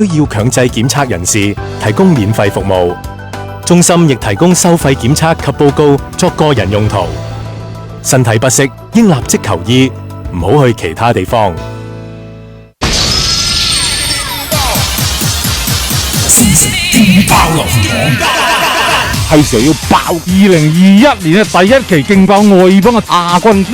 要強制檢測人士提供免費服務。中心亦提供收費檢測及報告作個人用途。身體不適應立即求醫，唔好去其他地方。勁爆流行榜係時候要爆2021年嘅第一期勁爆外邦嘅亞軍。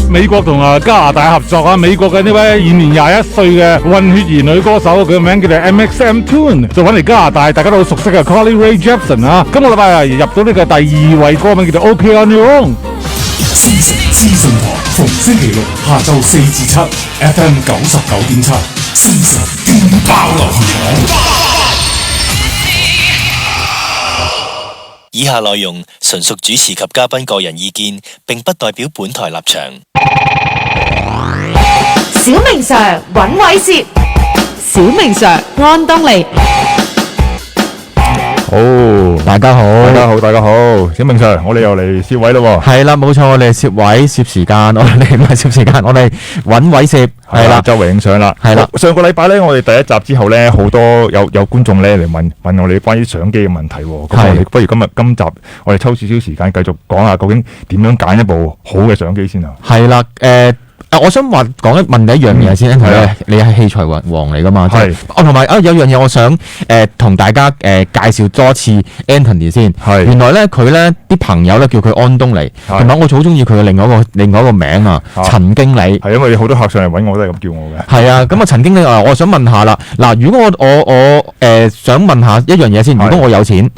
美國同加拿大合作啊！美國嘅呢位現年21歲嘅混血兒女歌手，佢嘅名叫做 MXM Toon， 就揾嚟加拿大大家都好熟悉嘅 Carly Rae Jepsen 啊！今個禮拜入到呢個第2位歌名叫做 OK On Your Own。資訊台逢星期六下晝4至7 FM 99.7，資訊勁爆流行榜。以下內容純屬主持及嘉賓個人意見，並不代表本台立場。小明 Sir 揾位攝，小明 Sir 安東尼。好，大家好，大家好，小明 Sir，我哋又嚟攝位咯。係啦，冇錯，我哋攝位攝時間，我哋唔係攝時間，我哋揾位攝，係啦，周圍影相啦，係啦。上個禮拜咧，我哋第一集之後咧，好多有觀眾咧嚟問我哋關於相機嘅問題。咁我哋不如今集我哋抽少少時間，繼續講下究竟點樣揀一部好嘅相機先啊。係啦，我想問你一樣嘢先，你係器材王嚟噶嘛？係。同埋有樣嘢我想同大家介紹多次 Anthony 先。係。原來咧佢咧啲朋友咧叫佢安東尼，同埋我好中意佢嘅另外一個名啊，陳經理。係因為好多客上嚟揾我都係咁叫我嘅。係啊，咁啊陳經理我想問下啦，嗱，如果我想問下一樣嘢先，如果我有錢，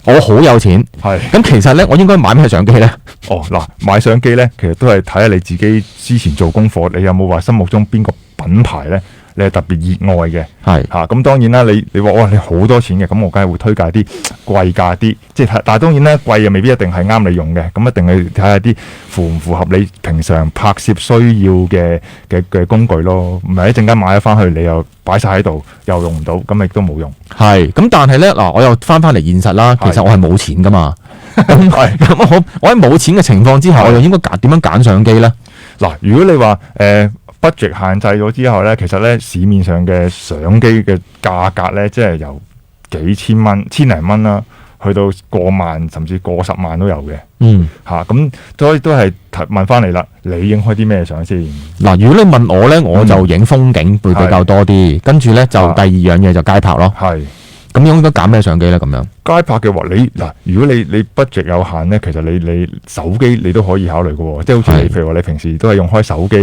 我好有錢，咁其實咧我應該買咩相機咧？嗱，買相機咧，其實都係睇下你自己之前做功課，你有冇話心目中邊個品牌咧，你係特別熱愛嘅？係嚇，咁當然啦，你話哇，你好多錢嘅，咁我梗係會推介啲貴價啲，即係但係當然咧，貴又未必一定係啱你用嘅，咁一定係睇下啲符唔符合你平常拍攝需要嘅工具咯，唔係一陣間買咗翻去，你又擺晒喺度，又用唔到，咁亦都冇用。係，咁但係咧嗱，我又翻嚟現實啦，其實我係冇錢噶嘛。咁我喺冇錢嘅情況之下，我又應該點樣揀相機咧？嗱，如果你話budget 限制咗之後咧，其實咧市面上嘅相機嘅價格咧，即係由幾千蚊、千零蚊啦，去到過萬甚至過10萬都有嘅。咁所以都係問翻嚟啦，你影開啲咩相先？嗱，如果你問我咧，我就影風景會比較多啲，跟住咧就第二樣嘢就街拍咯。咁應該揀咩相機咧？咁樣街拍嘅話，如果你 budget 有限咧，其實你手機你都可以考慮嘅喎，即係好似譬如話你平時都係用開手機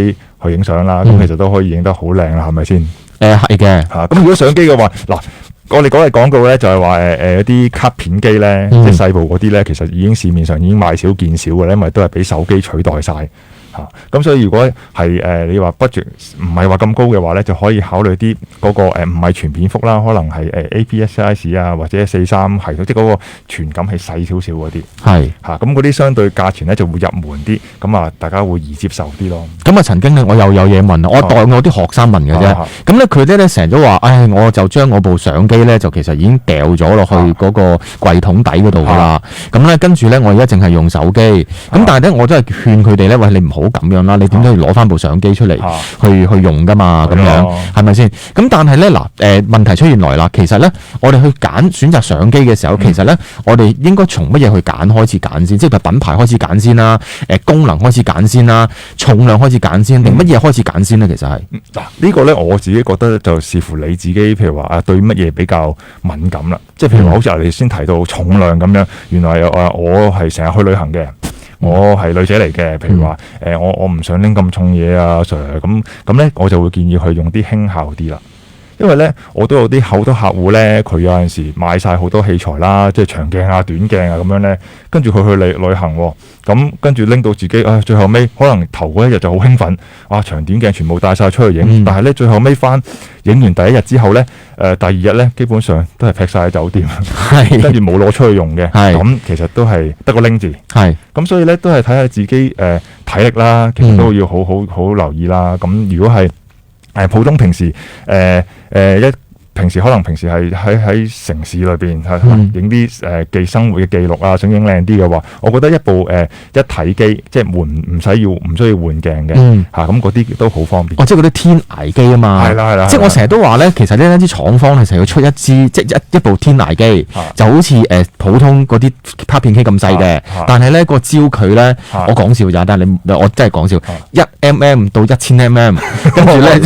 去影相啦，咁其實都可以影得好靚啦，係咪先？係嘅。咁如果相機嘅話，我哋講嚟講到咧，就係話一啲卡片機咧，即係細部嗰啲咧，其實已經市面上已經賣少見少嘅咧，因為都係俾手機取代晒。咁所以如果係你話 budget 唔係話咁高嘅話咧，就可以考慮啲嗰個唔係全片幅啦，可能係APS-C 啊或者43系統，即係嗰個傳感器細少少嗰啲。咁嗰啲相對價錢咧就會入門啲，咁啊大家會易接受啲咯。咁啊陳經理，我又有嘢問啦，我代我啲學生問嘅啫。咁咧佢哋咧成日都話，我就將我部相機咧就其實已經掉咗落去嗰個櫃桶底嗰度噶啦。咁咧跟住咧我而家淨係用手機。咁但係咧我都係勸佢哋咧，喂，你唔好咁樣啦，你點都要攞翻部相機出嚟去用噶嘛，咁樣係咪先？咁但係咧問題出現來啦，其實咧我哋去選擇相機嘅時候，其實咧我哋應該從乜嘢去開始揀先？即係品牌開始揀先啦，功能開始揀先啦，重量開始揀先，定乜嘢開始揀先咧？其實係呢個咧我自己覺得就視乎你自己，譬如話對乜嘢比較敏感啦。即係譬如話好似你先提到重量咁樣，原來我係成日去旅行嘅。我係女仔嚟嘅，譬如話我唔想拎咁重嘢啊，Sir，咁咧我就會建議佢用啲輕巧啲啦。因為咧我都有啲好多客戶咧，佢有陣時買晒好多器材啦，即係長鏡啊、短鏡啊咁樣咧，跟住佢去旅行喎，咁跟住拎到自己最後尾可能頭嗰一日就好興奮，哇長短鏡全部帶晒出去影，但係咧最後尾翻影完第一日之後咧，第二日咧基本上都係劈晒喺酒店，跟住冇攞出去用嘅，咁其實都係得個拎字，咁所以咧都係睇下自己體力啦，其實都要好留意啦。咁如果係普通平時平時係喺城市裏邊係影啲記生活嘅記錄啊，想影靚啲嘅話，我覺得一部一體機即係唔需要換鏡嘅嚇，咁嗰啲都好方便。即係嗰啲天涯機啊嘛。係啦。即係我成日都話咧，其實呢啲廠方係成日要出一支即係一部天涯機，就好似普通嗰啲卡片機咁細嘅，但係咧個焦距咧，我講笑咋，但係我真係講笑，1mm 到1000mm，跟住咧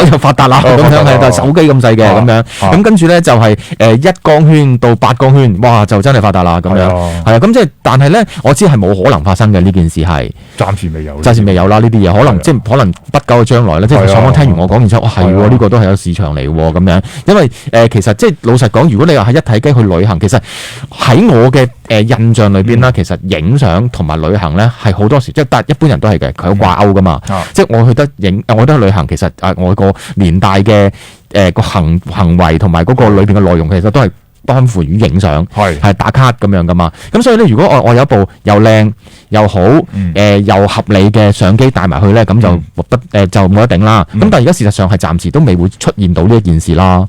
就發達啦咁樣，係手機咁細嘅咁樣，咁跟住咧就係1光圈到8光圈，哇就真係發達啦咁樣，係啊，咁即係但係咧，我知係冇可能發生嘅呢件事係暫時未有啦，呢啲嘢可能即係可能不久嘅將來咧，即係廠方聽完我講完之後，哇係喎，呢個都係有市場嚟喎咁樣，因為其實即係老實講，如果你話係一體機去旅行，其實喺我嘅印象裏邊啦，其實影相同埋旅行咧係好多時，即係但一般人都係嘅，佢有掛鈎噶嘛。即係我去得旅行，其實我個年代嘅個行為同埋嗰個裏邊嘅內容，其實都係關乎於影相，係打卡咁樣噶嘛。咁所以咧，如果我有一部又靚又好又合理嘅相機帶埋去咧，咁就冇得頂啦。咁但係而家事實上係暫時都未會出現到呢一件事啦。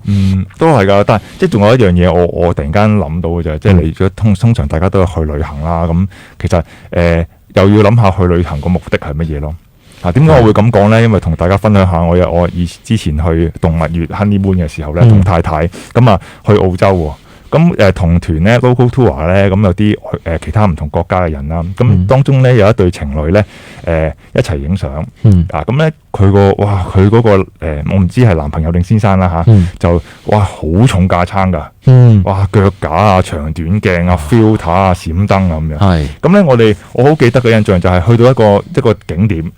都係㗎，但係即係仲有一樣嘢，我突然間諗到嘅就係，即係你如果通常大家都係去旅行啦，咁其實又要諗下去旅行個目的係乜嘢咯。點解我會咁講咧？因為同大家分享下，我之前去動物園 honeymoon 嘅時候咧，同太太咁啊去澳洲喎。咁同團咧 local tour 咧，咁有啲其他唔同國家嘅人啦。咁當中咧有一對情侶咧，一齊影相。咁咧佢嗰個我唔知係男朋友定先生啦嚇，就好重架撐㗎。腳架啊、長短鏡啊、filter 啊、閃燈啊咁樣。咁咧我好記得嘅印象就係去到一個景點，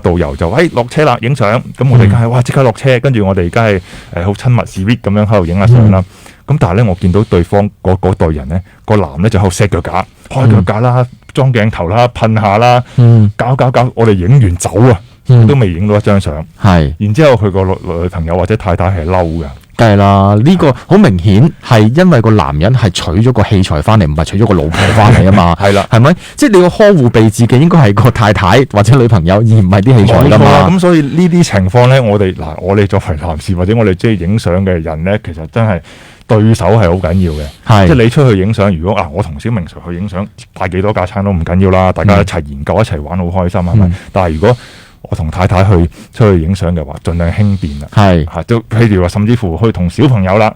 導遊就落車啦，影相。咁我哋梗係即刻落車，跟住我哋梗係好親密 sweet 咁樣喺度影下相啦。咁但係咧，我見到對方嗰代人咧，個男咧就喺度 set 腳架、開腳架啦、裝鏡頭啦、噴下啦，搞，我哋影完走啊，都未影到一張相。然之後佢個女朋友或者太太係嬲嘅。梗係啦，呢個好明顯係因為個男人係取咗個器材翻嚟，唔係取咗個老婆翻嚟啊嘛。係啦，係咪？即係你要呵護備至嘅應該係個太太或者女朋友，而唔係啲器材㗎嘛。咁所以呢啲情況咧，我哋作為男士或者我哋中意影相嘅人咧，其實真係對手係好緊要嘅。即係你出去影相，如果我同小明去影相，帶幾多架撐都唔緊要啦，大家一齊研究一齊玩好開心係咪？但係如果我同太太出去影相嘅話，盡量輕便啦。都譬如話，甚至乎去同小朋友啦，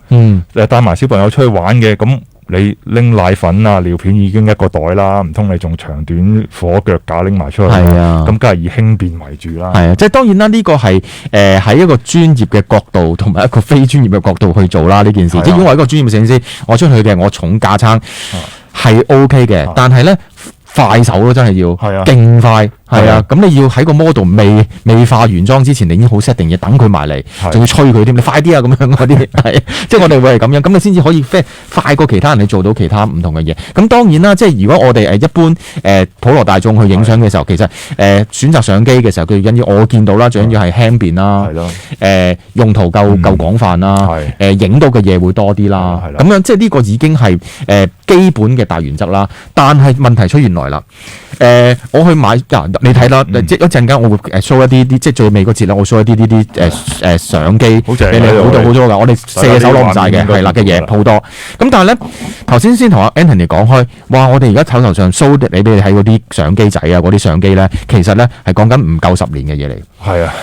帶埋小朋友出去玩嘅，咁你拎奶粉啊、尿片已經一個袋啦，唔通你仲長短火腳架拎埋出去？咁梗係以輕便為主啦。即係當然啦，呢個係喺一個專業嘅角度同埋一個非專業嘅角度去做啦。呢件事，即係如果我係一個專業攝影師，我出去嘅我重架撐係 OK 嘅，但係咧快手咯，真係要勁快。咁你要喺個 model 未化完妝之前，你已經好 set 定嘢，等佢埋嚟，仲要催佢添，你快啲啊咁樣嗰啲，即係我哋會係咁樣，咁你先至可以快過其他人，你做到其他唔同嘅嘢。咁當然啦，即係如果我哋一般普羅大眾去影相嘅時候，其實選擇相機嘅時候，佢緊要我見到啦，最緊要係輕便啦，用途夠廣泛啦，影到嘅嘢會多啲啦，咁樣即係呢個已經係基本嘅大原則啦。但係問題出現來啦，我去買你睇啦，即係一陣間我會show一啲即係最尾嗰節啦，我 show 一啲相機俾你好多㗎，我哋射手攞唔晒嘅，係啦嘅嘢好多。咁但係咧頭先同阿 Anthony 講開，哇！我哋而家手頭上 show 你俾你睇嗰啲相機仔啊，嗰啲相機咧，其實咧係講緊唔夠10年嘅嘢嚟。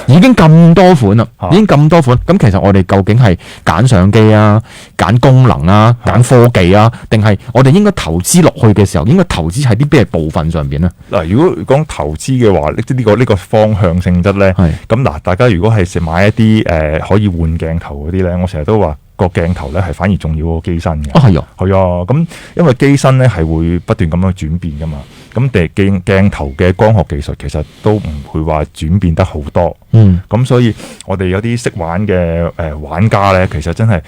已經咁多款啦，已經咁多款。咁其實我哋究竟係揀相機啊、揀功能啊、揀科技啊，定係我哋應該投資落去嘅時候，應該投資喺啲咩部分上邊咧？嗱，如果講投資嘅話，呢個方向性質咧，咁嗱，大家如果係買一啲可以換鏡頭嗰啲咧，我成日都話個鏡頭咧係反而重要過機身嘅。係啊，咁因為機身咧係會不斷咁樣轉變噶嘛，咁鏡頭嘅光學技術其實都唔會話轉變得好多。咁所以我哋有啲識玩嘅玩家咧，其實真係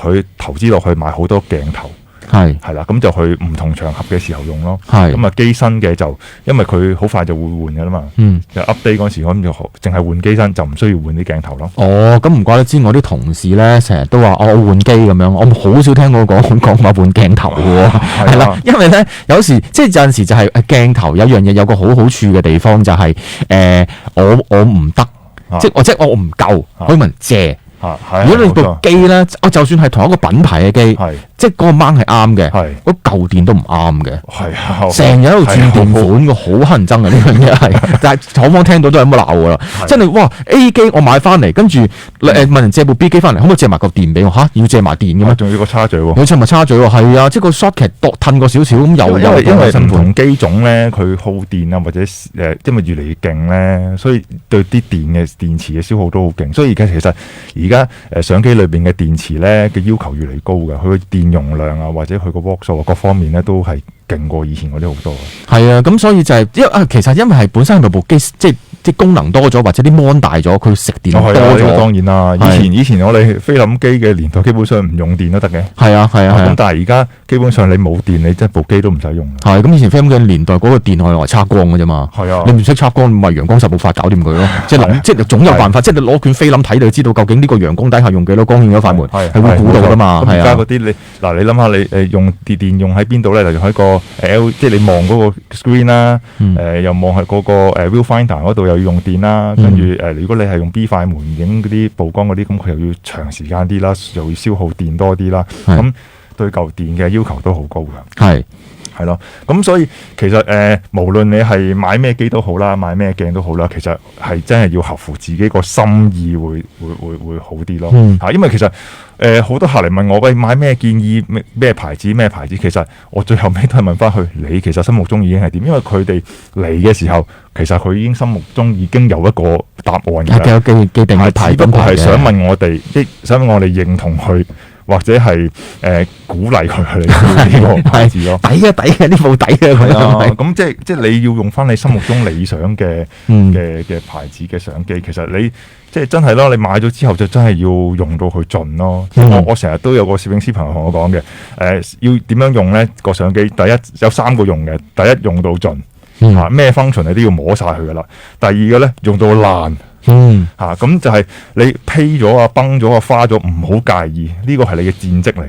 去投資落去買好多鏡頭。係啦，咁就去唔同場合嘅時候用咯。咁啊機身嘅就因為佢好快就會換噶啦嘛。就 update 嗰時咁就淨係換機身，就唔需要換啲鏡頭咯。咁唔怪得知我啲同事咧成日都話我換機咁樣，我好少聽我講話換鏡頭嘅。係啦，因為咧有時即係有陣時就係鏡頭有樣嘢有個好處嘅地方就係我唔得，即係我唔夠，可以問借。係如果你部冇錯機咧，我就算係同一個品牌嘅機，係即係嗰個掹係啱嘅，係嗰舊電都唔啱嘅。係啊，成日喺度轉電款嘅，好乞人憎啊！呢樣嘢係，但係廠方聽到都係咁鬧噶啦。真係哇 A 機我買翻嚟，跟住問人借部 B 機翻嚟，可唔可以借埋個電俾我？嚇，要借埋電嘅咩？仲要個叉嘴喎。有出咪叉嘴喎？係啊，即係個 socket 褪過少少咁，因為唔新款同機種咧，佢耗電啊，或者因為越嚟越勁咧，所以對啲電池嘅消耗都好勁。所以其實而家相機裏邊嘅電池咧嘅要求越嚟越高嘅，佢個電容量啊，或者佢個瓦數啊，各方面咧都係勁過以前嗰啲好多。係啊，咁所以就係其實因為係本身係部機即係功能多咗，或者啲 mon 大咗，佢食電多咗。當然啦，以前我哋菲林機嘅年代，基本上唔用電都得嘅。係啊。咁但係而家基本上你冇電，你真係部機都唔使用。係咁，以前菲林嘅年代嗰個電係用嚟測光嘅啫嘛。係啊，你唔識測光，咪陽光實冇法搞掂佢咯。即係總有辦法，即係你攞卷菲林睇，你就知道究竟呢個陽光底下用幾多光線嗰塊門係會估到噶嘛。咁而家嗰啲你諗下你用電用喺邊度咧？例如喺個即係你望嗰個 screen 啦，又望喺嗰個viewfinder 嗰度又要用電啦。跟住如果你係用 B 快門影嗰啲曝光嗰啲，咁佢又要長時間啲啦，又要消耗電多啲啦。咁對舊電嘅要求都好高㗎。係咯，咁所以其實無論你係買咩機都好啦，買咩鏡都好啦，其實係真係要合乎自己個心意會好啲咯。因為其實好多客嚟問我，喂，買咩建議咩牌子，其實我最後尾都係問翻佢，你其實心目中已經係點？因為佢哋嚟嘅時候，其實佢已經心目中已經有一個答案㗎。有既定嘅牌，只不過係想問我哋，想問我哋認同佢。或者係鼓勵佢去呢個牌子咯，抵嘅呢部抵嘅佢啊，咁即係你要用翻你心目中理想嘅牌子嘅相機，其實你即係真係咯，你買咗之後就真係要用到佢盡咯。我成日都有個攝影師朋友同我講嘅，要點樣用咧個相機？第一有3個用嘅，第一用到盡，咩 function 你都要摸晒佢噶啦。第二個咧用到爛。咁就係你披咗啊、崩咗啊、花咗，唔好介意，呢個係你嘅戰績嚟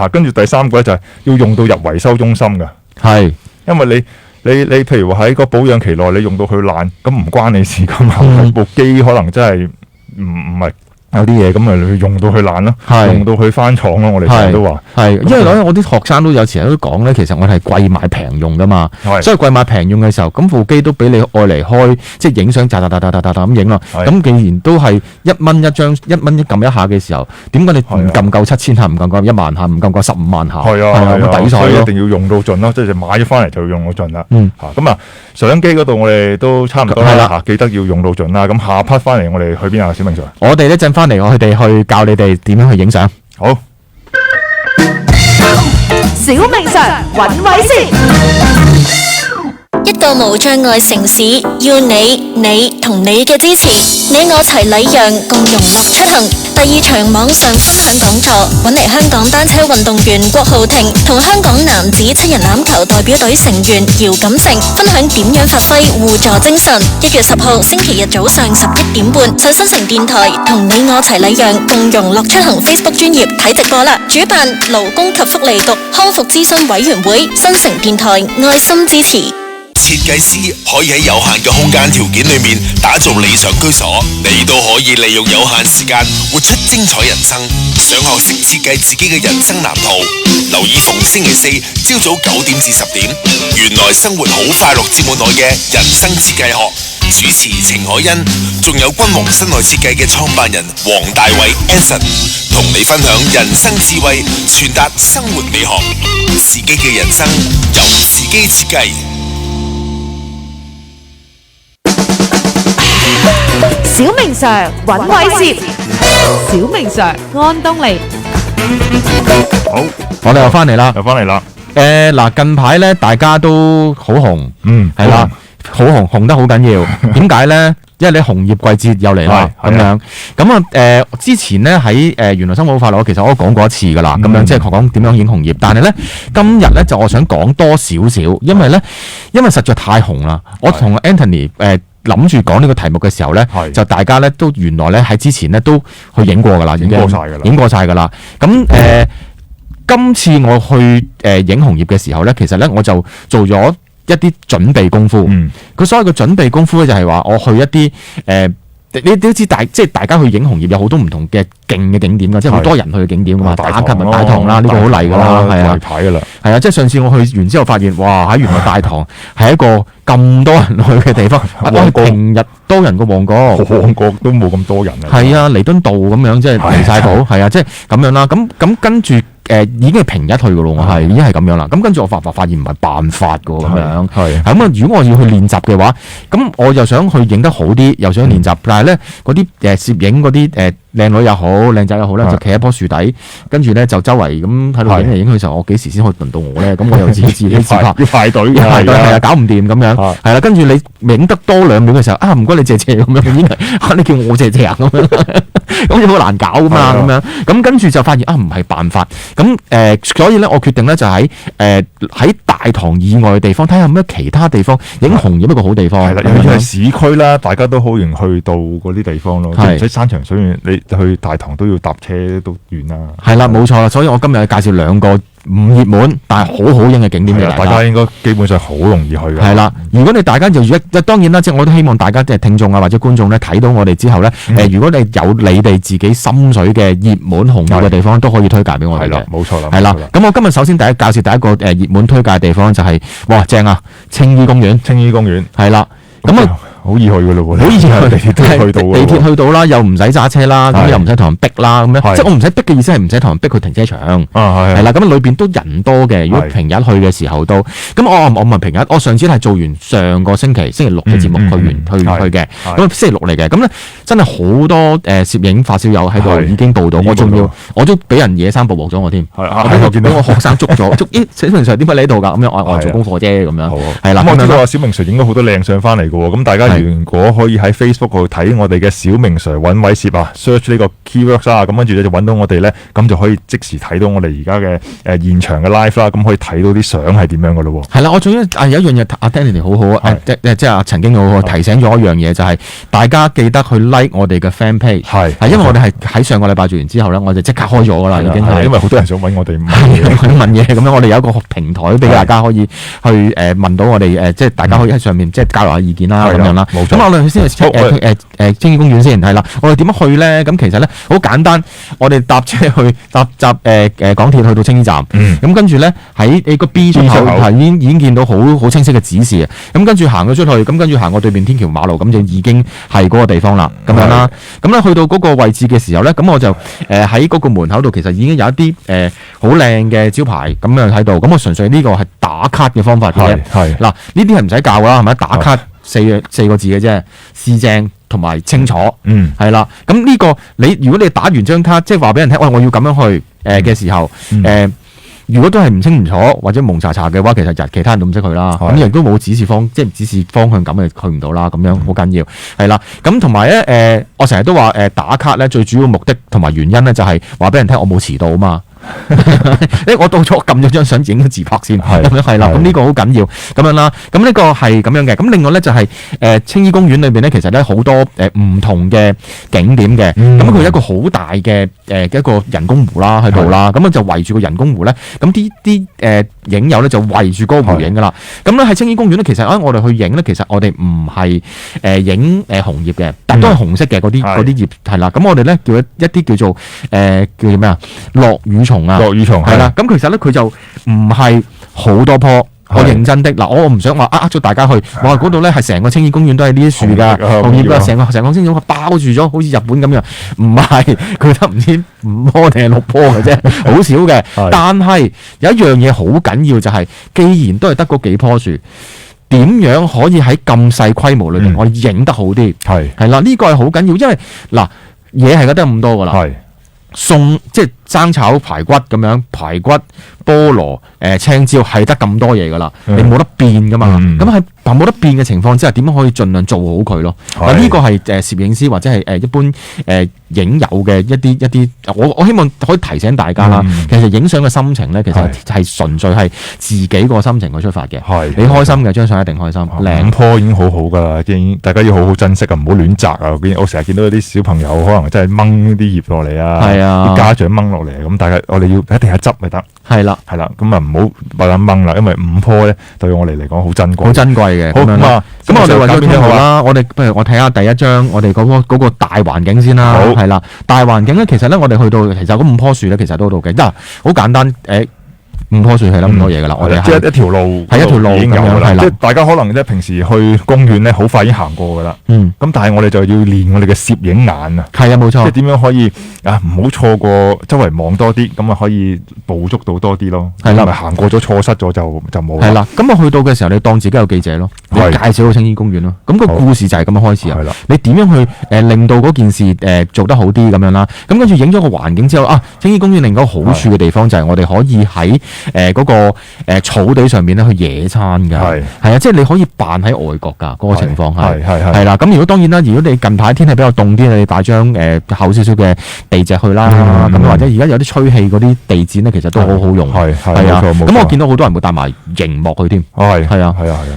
嘅。跟住第3個咧就係要用到入維修中心噶，係，因為你譬如話喺個保養期內你用到佢爛，咁唔關你事噶嘛，部機可能真係唔係。有啲嘢咁咪用到佢爛咯，用到佢翻廠咯。我哋成日都話係，因為咧我啲學生都有時都講咧，其實我哋係貴買平用噶嘛，所以貴買平用嘅時候，咁部機都俾你愛嚟開，即係影相咁影咯。咁既然都係1蚊一張，1蚊一撳一下嘅時候，點解你唔撳夠7000下，唔撳夠1萬下，唔撳夠15萬下？係啊，咁抵晒咯，一定要用到盡咯，即係買咗翻嚟就要用到盡啦。咁啊，相機嗰度我哋都差唔多啦，記得要用到盡啦。咁下 part 翻嚟，我哋去邊啊？小明 Sir，我哋一陣翻嚟，我哋去教你哋點樣去影相。好，小明 Sir 揾位先。一個無障礙城市，要你同你嘅支持，你我齊禮讓，共融樂出行。第2場網上分享講座，揾嚟香港單車運動員郭浩庭同香港男子7人欖球代表隊成員姚錦成分享點樣發揮互助精神。1月10號星期日早上11點半，上新城電台同你我齊禮讓，共融樂出行 Facebook 專頁睇直播啦。主辦勞工及福利局康復諮詢委員會，新城電台愛心支持。設計師可以喺有限嘅空間條件裏面打造理想居所，你都可以利用有限時間活出精彩人生。想學識設計自己嘅人生藍圖，留意逢星期4朝早9點至10點，原來生活好快樂節目內嘅人生設計學，主持程海欣，仲有君王室內設計嘅創辦人黃大偉 Anson， 同你分享人生智慧，傳達生活美學，自己嘅人生由自己設計。小明 Sir 揾位攝，小明 Sir 安東尼。好，我哋又翻嚟啦，嗱，近排咧大家都好紅，係啦，好紅得好緊要。點解咧？因為你紅葉季節又嚟啦，咁樣咁啊之前咧喺原來生活好快樂，其實我都講過一次噶啦，咁樣即係講點樣影紅葉。但係咧今日咧就我想講多少少，因為實在太紅啦。我同 Anthony 諗住講呢個題目嘅時候咧，就大家咧都原來咧喺之前咧都去影過噶啦，影過晒噶啦。咁今次我去影紅葉嘅時候咧，其實咧我就做咗一啲準備功夫。佢所謂嘅準備功夫咧，就係話我去一啲你都知即係大家去影紅葉有好多唔同嘅勁嘅景點㗎，即係好多人去嘅景點㗎嘛，打卡咪大堂啦，呢個好例㗎啦，係啊，牌㗎啦，係啊，即係上次我去完之後發現，哇！原來大堂係一個咁多人去嘅地方，我係平日多人過旺角，旺角都冇咁多人啊。係啊，彌敦道咁樣即係離晒譜，係啊，即係咁樣啦。咁跟住已經係平日去㗎咯，我係已經係咁樣啦。咁跟住我發現唔係辦法㗎咁樣，係咁啊！如果我要去練習嘅話，咁我又想去影得好啲，又想練習，但係咧嗰啲攝影嗰啲靚女又好，靚仔又好咧，就企喺棵樹底，跟住咧就周圍咁喺度影嚟影去嘅時候，我幾時先可以輪到我咧？咁我又自己自拍，要排隊，係啊，搞唔掂咁樣，係啦。跟住你影得多2秒嘅時候，唔該你謝謝咁樣，已經係你叫我謝謝咁樣，咁好難搞噶嘛咁樣。咁跟住就發現唔係辦法。咁所以咧我決定咧就喺大堂以外嘅地方睇下有咩其他地方影紅葉一個好地方。係啦，尤其係市區啦，大家都好容易去到嗰啲地方咯。唔使山長水遠，你去大堂都要搭車都遠啦。係啦，冇錯啦。所以我今日介紹2個唔熱門但係好好影嘅景點俾大家應該基本上好容易去嘅。係啦，如果你大家當然啦，即係我都希望大家即係聽眾啊或者觀眾咧睇到我哋之後咧，如果你有你哋自己心水嘅熱門紅葉嘅地方，都可以推介俾我哋嘅。係啦，冇錯啦。係啦，咁我今日首先介紹第一個熱門推介嘅地方就係哇正啊，青衣公園。青衣公園係啦，咁啊。好易去噶咯喎，好易去，地鐵去到，地鐵去到啦，又唔使揸車啦，咁又唔使同人逼啦，咁樣，即係我唔使逼嘅意思係唔使同人逼去停車場，係啦，咁裏邊都人多嘅。如果平日去嘅時候都，咁我唔係平日，我上次係做完上個星期星期6嘅節目去嘅，咁星期6嚟嘅，咁咧真係好多攝影發燒友喺度已經報到，我都俾人野生捕獲咗我添，我見到我學生捉咗，咦小明 Sir 點解你喺度㗎？咁樣我做功課啫，咁樣係啦。咁我知道小明 Sir 影咗好多靚相翻嚟嘅喎，咁大家如果可以喺 Facebook 度睇我哋嘅小明 Sir 揾位攝啊 ，search 呢個 keywords 啊，咁跟住咧就揾到我哋咧，咁就可以即時睇到我哋而家嘅現場嘅 live 啦，咁可以睇到啲相係點樣嘅咯喎。係啦，我仲有一樣嘢，阿 Danny 好好啊，即係阿陳經好好提醒咗一樣嘢，就係大家記得去 like 我哋嘅 fan page，係因為我哋係喺上個禮拜做完之後咧，我哋即刻開咗㗎啦，已經係因為好多人想揾我哋問嘢咁樣，我哋有一個平台俾大家可以去問到我哋即係大家可以喺上面即係交流下意見啦咁樣啦。咁我哋先去青衣公園先係啦，我哋點樣去咧？咁其實咧好簡單，我哋搭車去搭港鐵去到青衣站，咁跟住咧喺你個 B 出口係已經見到好清晰嘅指示啊！咁跟住行咗出去，咁跟住行過對面天橋馬路，咁就已經係嗰個地方啦，咁樣啦。咁咧去到嗰個位置嘅時候咧，咁我就喺嗰個門口度，其實已經有一啲好靚嘅招牌咁樣喺度。咁我純粹呢個係打卡嘅方法嘅啫。嗱，呢啲係唔使教啦，係咪？打卡四個字嘅啫，試正同埋清楚，係啦。咁呢個如果你打完張卡，即係話俾人聽，我要咁樣去嘅時候，如果都係唔清唔楚或者蒙查查嘅話，其實其他人都唔識去啦。咁亦都冇指示方向咁嘅去唔到啦。咁樣好緊要係啦。咁同埋咧我成日都話打卡咧最主要目的同埋原因咧就係話俾人聽我冇遲到啊嘛。我到咗撳咗張相影咗自拍先，咁樣係啦。咁呢個好緊要咁樣啦。咁呢個係咁樣嘅。咁另外咧就係青衣公園裏邊咧，其實咧好多唔同嘅景點嘅。咁佢有一個好大嘅一個人工湖啦喺度啦。咁樣就圍住個人工湖咧，咁啲影友咧就圍住嗰個湖影噶啦。咁咧喺青衣公園咧，其實我哋去影咧，其實我哋唔係影紅葉嘅，但都係紅色嘅嗰啲葉係啦。咁我哋咧叫一啲叫做叫咩啊？落雨蟲係啦，咁其實咧佢就唔係好多棵，我認真的嗱，我唔想話呃咗大家去，哇嗰度咧係成個青衣公園都係呢啲樹㗎，紅葉啊，成個青衣包住咗，好似日本咁樣，唔係佢得唔知5棵定係6棵嘅啫，好少嘅。但係有一樣嘢好緊要就係，既然都係得嗰幾棵樹，點樣可以喺咁細規模裏面我哋影得好啲？係啦，呢個係好緊要，因為嗱嘢係得咁多㗎啦。即係生炒排骨咁樣，排骨、菠蘿、青椒係得咁多嘢噶啦，你冇得變噶嘛。咁喺冇得變嘅情況之下，點樣可以盡量做好佢咯？呢個係攝影師或者係一般影友嘅一啲，我希望可以提醒大家啦。其實影相嘅心情咧，其實係純粹係自己個心情去出發嘅。你開心嘅張相一定開心。5棵已經好好噶啦，大家要好好珍惜啊，唔好亂摘啊！我成日見到有啲小朋友可能真係掹啲葉落嚟啊，啲家長掹落落嚟，咁大家我哋要一定係執咪得，係啦，係啦，咁啊唔好把撚掹啦，因為5棵咧對我哋嚟講好珍貴，好珍貴嘅。好咁啊，咁我哋為咗邊好邊好啊？啦，我哋不如我睇下第一張，我哋嗰個大環境先啦。好係啦，大環境咧，其實咧我哋去到其實嗰5棵樹咧，其實都好嘅。好簡單5棵樹係咁多嘢噶啦，我哋即係一條路，係一條路已經有噶啦，咁樣係啦即係大家可能即係平時去公園咧，好快已經行過噶啦。嗯，咁但係我哋就要練我哋嘅攝影眼啊，係啊，冇錯即係。點樣可以唔好錯過周圍望多啲，咁啊可以捕捉到多啲咯。係啦咪行過咗錯失咗就冇。係啦，咁我去到嘅時候，你當自己有記者咯，你係介紹到青衣公園咯，咁個故事就係咁樣開始啊係啦。你點樣去令到嗰件事做得好啲咁樣啦？咁跟住影咗個環境之後青衣公園另一個好處嘅地方就係我哋可以喺嗰個草地上面咧去野餐㗎。係啊，即係你可以扮喺外國㗎嗰個情況係啦。咁如果當然啦，如果你近排天氣比較凍啲，你帶張厚少少嘅地蓆去啦，咁或者而家有啲吹氣嗰啲地墊咧，其實都好好用。係啊，咁我見到好多人會帶埋熒幕去添。係啊，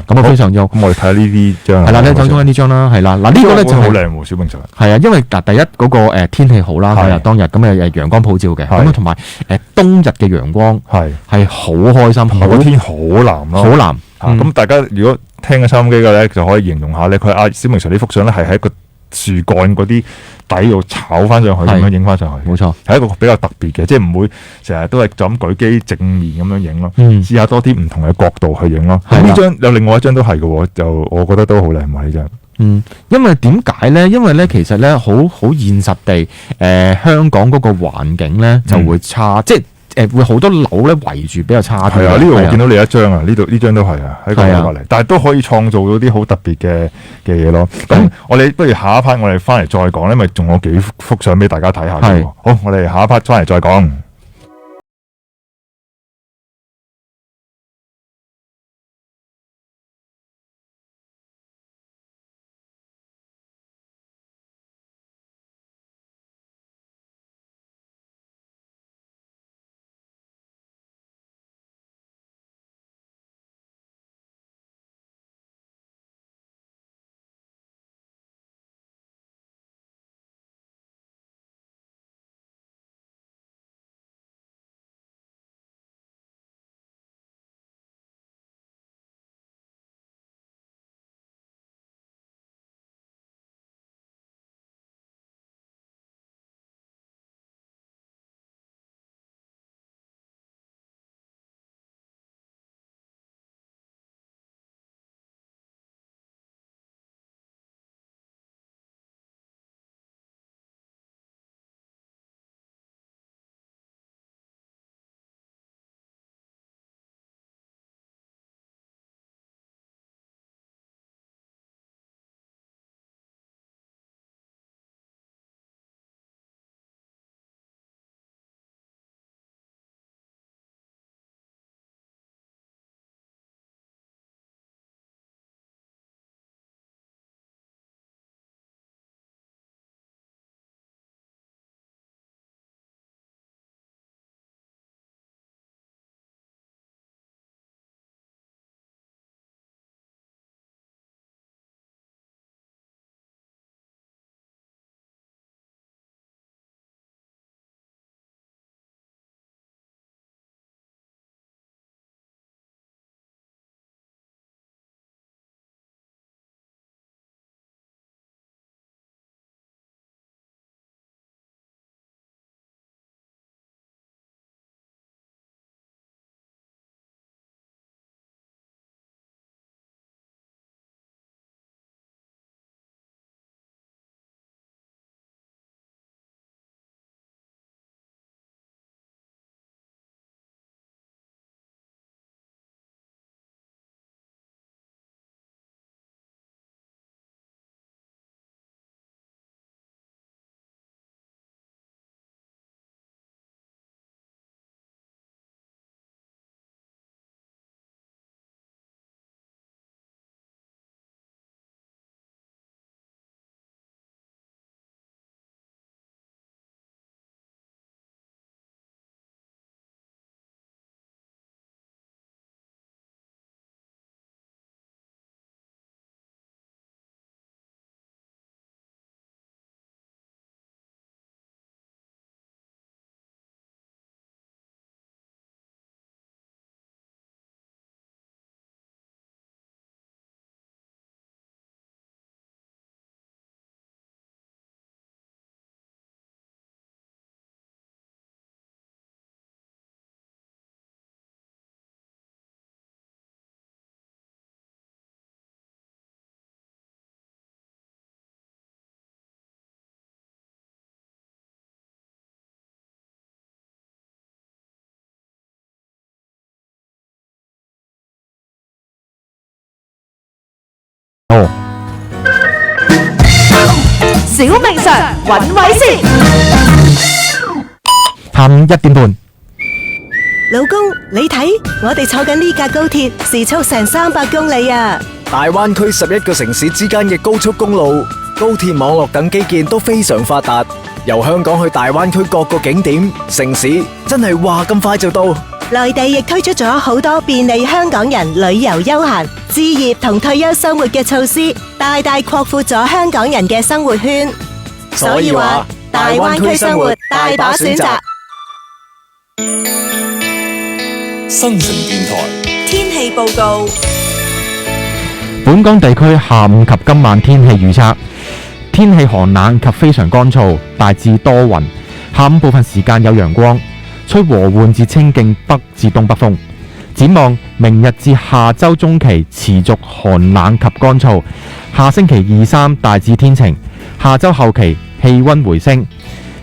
咁啊非常之好。咁我哋睇下呢啲張。係啦，你睇中間呢張啦，係啦。嗱呢個咧就好靚喎，小明就係啊，因為第一嗰個天氣好啦，係啊，當日咁陽光普照嘅，咁啊同埋冬日嘅陽光係好開心，個天好藍咯，好藍。咁大家如果聽緊收音機嘅咧，就可以形容下咧，佢小明 Sir 呢幅相咧係喺個樹幹嗰啲底度炒翻上去，咁樣影翻上去，冇錯，係一個比較特別嘅，即係唔會成日都係就咁舉機正面咁樣影咯，試下多啲唔同嘅角度去影咯。呢張有另外一張都係嘅，就我覺得都好靚喎呢張。因為點解咧？因為咧，其實咧，好現實地，香港嗰個環境咧就會差，即係會好多樓咧圍住比較差啲。係啊，呢度我見到你一張啊，呢張都係啊，喺個隔離，但係都可以創造到啲好特別嘅嘢咯。咁我哋不如下一 part 我哋翻嚟再講咧，因為仲有幾幅相俾大家睇下嘅。好，我哋下一 part 翻嚟再講。哦，小明常揾位先。下午1點半。老公，你睇，我哋坐緊呢架高鐵，時速成300公里啊！大灣區11個城市之間嘅高速公路、高鐵網絡等基建都非常發達，由香港去大灣區各個景點、城市，真係話咁快就到。內地亦推出咗好多便利香港人旅遊休閒、置業同退休生活嘅措施，大大擴闊咗香港人嘅生活圈。所以話，大灣區生活大把選擇。新城電台天氣報告。本港地區下午及今晚天氣預測：天氣寒冷及非常乾燥，大致多雲，下午部分時間有陽光，吹和緩至清勁北至東北風。展望明日至下周中期持續寒冷及乾燥，下星期2、3大致天晴，下周後期氣溫回升。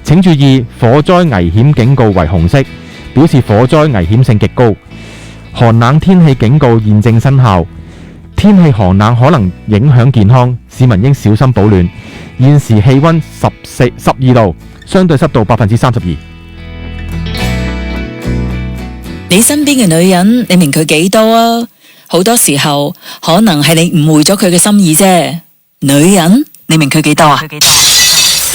請注意火災危險警告為紅色，表示火災危險性極高。寒冷天氣警告現正生效，天氣寒冷可能影響健康，市民應小心保暖。現時氣溫12度，相對濕度32%。你身邊嘅女人，你明佢幾多啊？好多時候可能係你誤會咗佢嘅心意啫。女人，你明佢幾多啊？你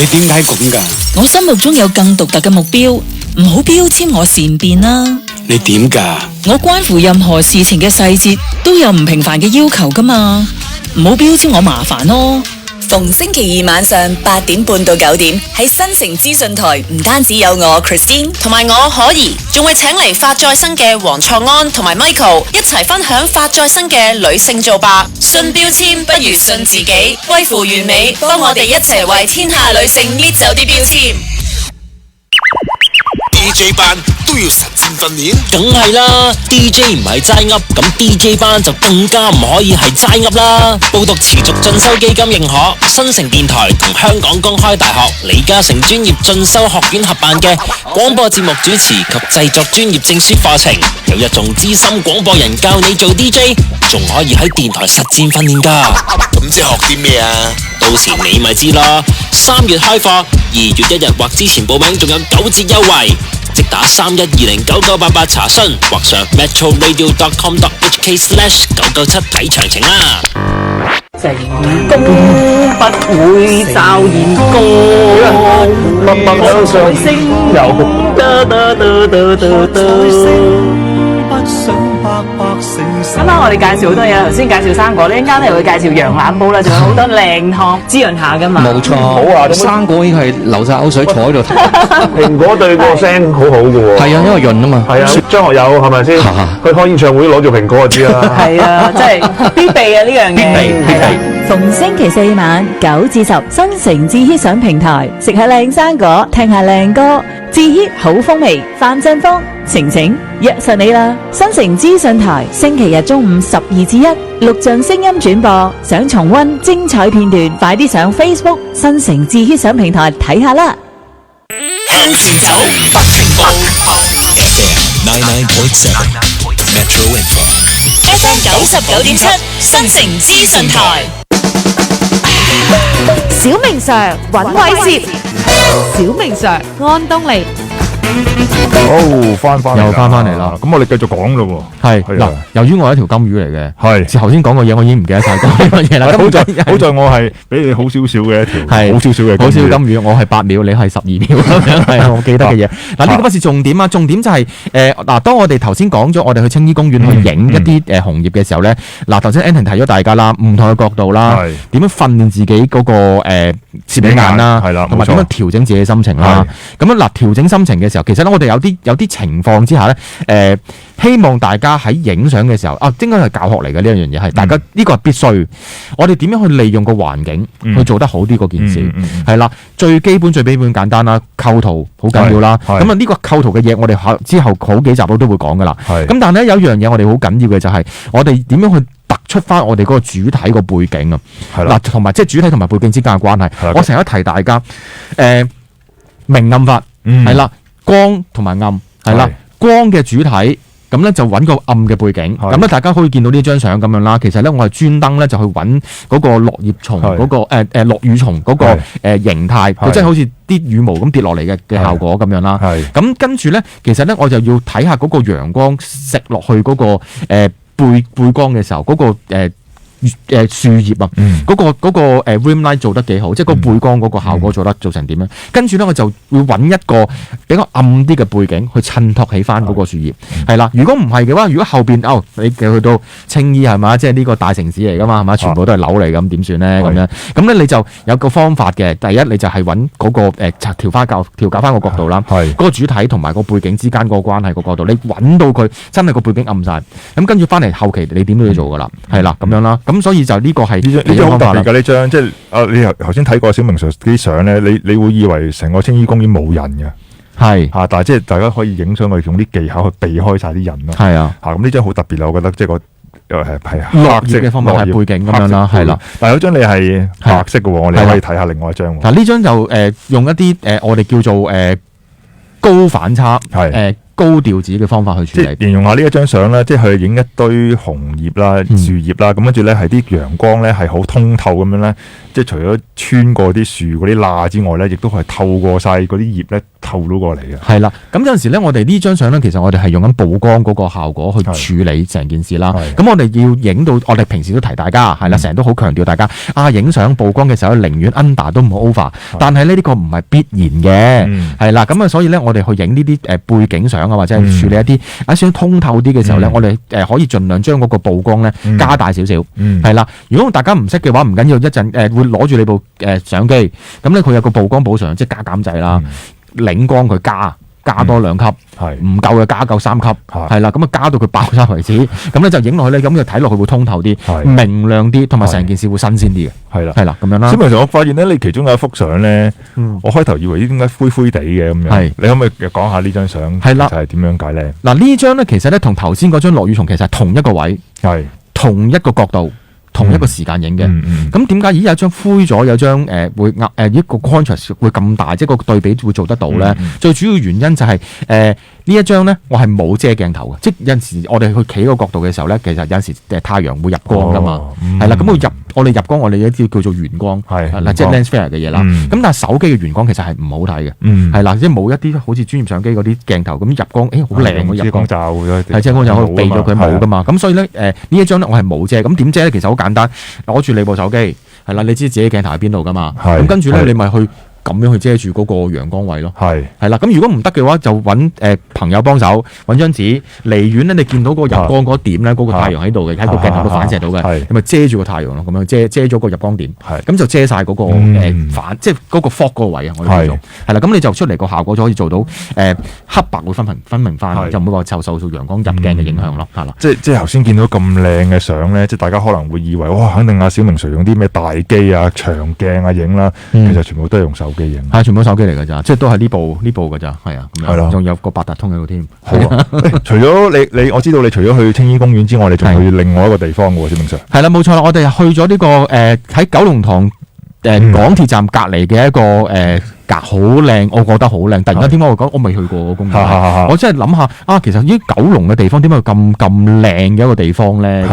點解咁噶？我心目中有更獨特嘅目標，唔好標籤我善變啦。你點噶？我關乎任何事情嘅細節都有唔平凡嘅要求噶嘛，唔好標籤我麻煩咯。逢星期二晚上8點半到9點，喺新城資訊台，唔單止有我 Christine 同埋我可怡，仲會請嚟發再生嘅黃創安同埋 Michael 一齊分享發再生嘅女性造白。信標籤不如信自己，貴乎完美，幫我哋一齊為天下女性搣走啲標籤。DJ 班都要實戰訓練，梗係啦 ！DJ 唔係齋噏，咁 DJ 班就更加唔可以係齋噏啦。報讀持續進修基金認可，新城電台同香港公開大學李嘉誠專業進修學院合辦嘅廣播節目主持及製作專業證書課程，有一眾資深廣播人教你做 DJ， 仲可以喺電台實戰訓練㗎。咁即係學啲咩啊？到時你咪知咯。3月開課，2月1日或之前報名仲有9折優惠。即打31209988查詢，或上 metroradio.com.hk/997睇詳情啦。成功不會驟然過，默默向上升，又今晚我哋介紹好多嘢，頭先介紹生果，呢陣間咧又會介紹羊腩煲啦，仲有好多靚湯滋潤下噶嘛。冇錯，好啊！生果已經係流晒口水坐喺度。蘋果對個聲好好嘅喎。係啊，因為潤啊嘛。係啊，張學友係咪先？佢開演唱會攞住蘋果就知啦。係啊，真係必備啊呢樣嘢。必備。逢星期4晚9至10，新城至 hit 上平台，食下靚生果，聽下靚歌，至 hit 好風味。范振鋒、晴晴約實你啦！新城資訊台星期日中午12至1，錄像聲音轉播。想重溫精彩片段，快啲上 Facebook 新城至 hit 上平台睇下啦！向前走，不停步。FM 99.7 Metro Info。FM 99.7新城資訊台。小明常揾位攝，小明常安東尼。好，翻嚟啦。咁我哋繼續講咯喎。係嗱，由於我係一條金魚嚟嘅，係頭先講嘅嘢，我已經唔記得晒講啲乜嘢啦。好在我係比你好少少嘅一條，好少少嘅金魚。我係8秒，你係12秒咁樣，係我記得嘅嘢。嗱，呢個不是重點啊，重點就係嗱，當我哋頭先講咗，我哋去青衣公園去影一啲紅葉嘅時候咧，嗱，頭先 Anton 提咗大家啦，唔同嘅角度啦，點樣訓練自己嗰個攝影眼啦，係啦，同埋點樣調整自己嘅心情啦。咁樣嗱，調整心情嘅時候，其實咧我哋有啲情況之下咧，希望大家喺影相嘅時候，應該係教學嚟嘅呢一樣嘢，係大家呢個係必須。我哋點樣去利用個環境去做得好啲嗰件事，係啦，最基本簡單啦，構圖好緊要啦。咁啊呢個構圖嘅嘢，我哋之後好幾集都會講噶啦。咁但係咧有一樣嘢我哋好緊要嘅就係我哋點樣去突出翻我哋嗰個主體個背景啊。嗱，同埋即係主體同埋背景之間嘅關係。我成日提大家，明暗法係啦。光同埋暗係啦，光嘅主體咁咧就揾個暗嘅背景，咁咧大家可以見到呢張相咁樣啦。其實咧我係專登咧就去揾嗰個落葉蟲嗰個落羽蟲嗰個形態，佢真係好似啲羽毛咁跌落嚟嘅效果咁樣啦。咁跟住咧，其實咧我就要睇下嗰個陽光食落去嗰個背光嘅時候，嗰個樹葉啊，嗰個rim light 做得幾好，即係個背光嗰個效果做成點樣？跟住咧我就會揾一個比較暗啲嘅背景去襯托起翻嗰個樹葉，係啦。如果唔係嘅話，如果後邊你去到青衣係嘛，即係呢個大城市嚟噶嘛係嘛，全部都係樓嚟咁點算咧咁樣？咁咧你就有個方法嘅，第一你就係揾嗰個調校翻個角度啦，嗰個主體同埋個背景之間嗰個關係個角度，你揾到佢真係個背景暗晒，咁跟住翻嚟後期你點都要做噶啦，係啦咁樣啦。咁所以就呢個係呢張好特別㗎，呢張即係你頭先睇過小明 Sir 啲相咧，你會以為成個青衣公園冇人嘅，係但係即係大家可以影相，我哋用啲技巧去避開晒啲人咯。係啊，咁呢張好特別啦，我覺得即係落葉嘅方面係背景咁樣啦，係啦。但係有張你係白色嘅喎，我哋可以睇下另外一張。嗱呢張就用一啲我哋叫做高反差高調子嘅方法去處理。形容下呢一張相咧，即係佢影一堆紅葉啦、樹葉啦，咁跟住咧係啲陽光咧係好通透咁樣咧，即係除咗穿過啲樹嗰啲罅之外咧，亦都係透過晒嗰啲葉咧透到過嚟嘅。係啦，咁有陣時咧，我哋呢張相咧，其實我哋係用緊曝光嗰個效果去處理成件事啦。咁我哋要影到，我哋平時都提大家係啦，成日都好強調大家影相曝光嘅時候，寧願 under 都唔好 over。但係呢個唔係必然嘅，係啦。咁啊，所以咧我哋去影呢啲背景相啊，或者係處理一啲想通透啲嘅時候咧，我哋可以盡量將嗰個曝光咧加大少少，係啦。如果大家唔識嘅話，唔緊要，一陣會攞住你部相機，咁咧佢有個曝光補償，即係加減掣啦，領光佢加多2級，唔夠嘅加夠3級，係啦，咁啊加到佢爆晒為止，咁咧就影落去咧，咁就睇落去會通透啲、明亮啲，同埋成件事會新鮮啲嘅，係啦，咁樣啦。小明 Sir，我發現咧，你其中有一幅相咧，我開頭以為點解灰灰地嘅咁樣，你可唔可以講下呢張相其實係點樣解咧？嗱，呢張咧其實咧同頭先嗰張落羽蟲其實係同一個位，係同一個角度。同一個時間影嘅，咁點解有一張灰咗，有張會一個 contrast 會咁大，即係個對比會做得到咧？最主要原因就係呢一張咧，我係冇遮鏡頭嘅，即係有陣時我哋去企個角度嘅時候咧，其實有陣時太陽會入光噶嘛，係啦，咁我哋入光，我哋一啲叫做圓光，係即係 lens flare 嘅嘢啦。咁但係手機嘅圓光其實係唔好睇嘅，係啦，即係冇一啲好似專業相機嗰啲鏡頭咁入光，好靚嘅入光罩，係遮光罩可以避咗佢冇噶嘛。咁所以咧呢一張咧我係冇遮，咁點遮咧？其實好簡單，攞住你部手機，係啦，你知自己鏡頭喺邊度噶嘛，咁跟住咧你咪去咁樣去遮住嗰個陽光位咯，係啦。咁如果唔得嘅話，就揾朋友幫手，揾張紙，離遠咧你見到嗰個入光嗰點咧，嗰個太陽喺度嘅，喺個鏡頭度反射到嘅，你咪遮住個太陽咯，咁樣遮咗個入光點，咁就遮晒嗰個反，即係嗰個 fog 嗰個位啊，我哋叫做係啦。咁你就出嚟個效果就可以做到黑白會分明翻，就唔會話受到陽光入鏡嘅影響咯，係啦。即係頭先見到咁靚嘅相咧，即係大家可能會以為哇，肯定阿小明 Sir 用啲咩大機啊、長鏡啊影啦，其實全部都係用手機影，係全部手機嚟㗎咋，即係都係呢部㗎咋，係啊，係咯，仲有個八達通喺度添。好啊，除咗你，我知道你除咗去青衣公園之外，你仲去另外一個地方喎，小明 Sir。係啦，冇錯啦，我哋去咗呢個喺九龍塘港鐵站隔離嘅一個好靚，我覺得好靚。突然間點解我未去過個公園？我真係諗下其實呢九龍嘅地方點解咁靚嘅一個地方咧？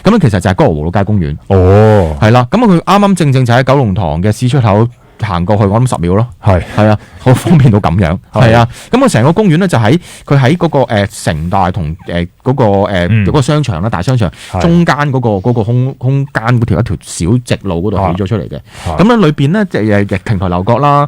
咁其實就係歌和湖老街公園。哦，係啦，咁佢啱啱正就喺九龍塘嘅 C 出口。行過去我諗10秒咯，係啊，好方便到咁樣，係啊。咁我成個公園咧就喺嗰個城大同嗰個商場啦，大商場中間嗰個空間嗰條一條小直路嗰度起咗出嚟嘅。咁咧裏邊咧亭台樓閣啦，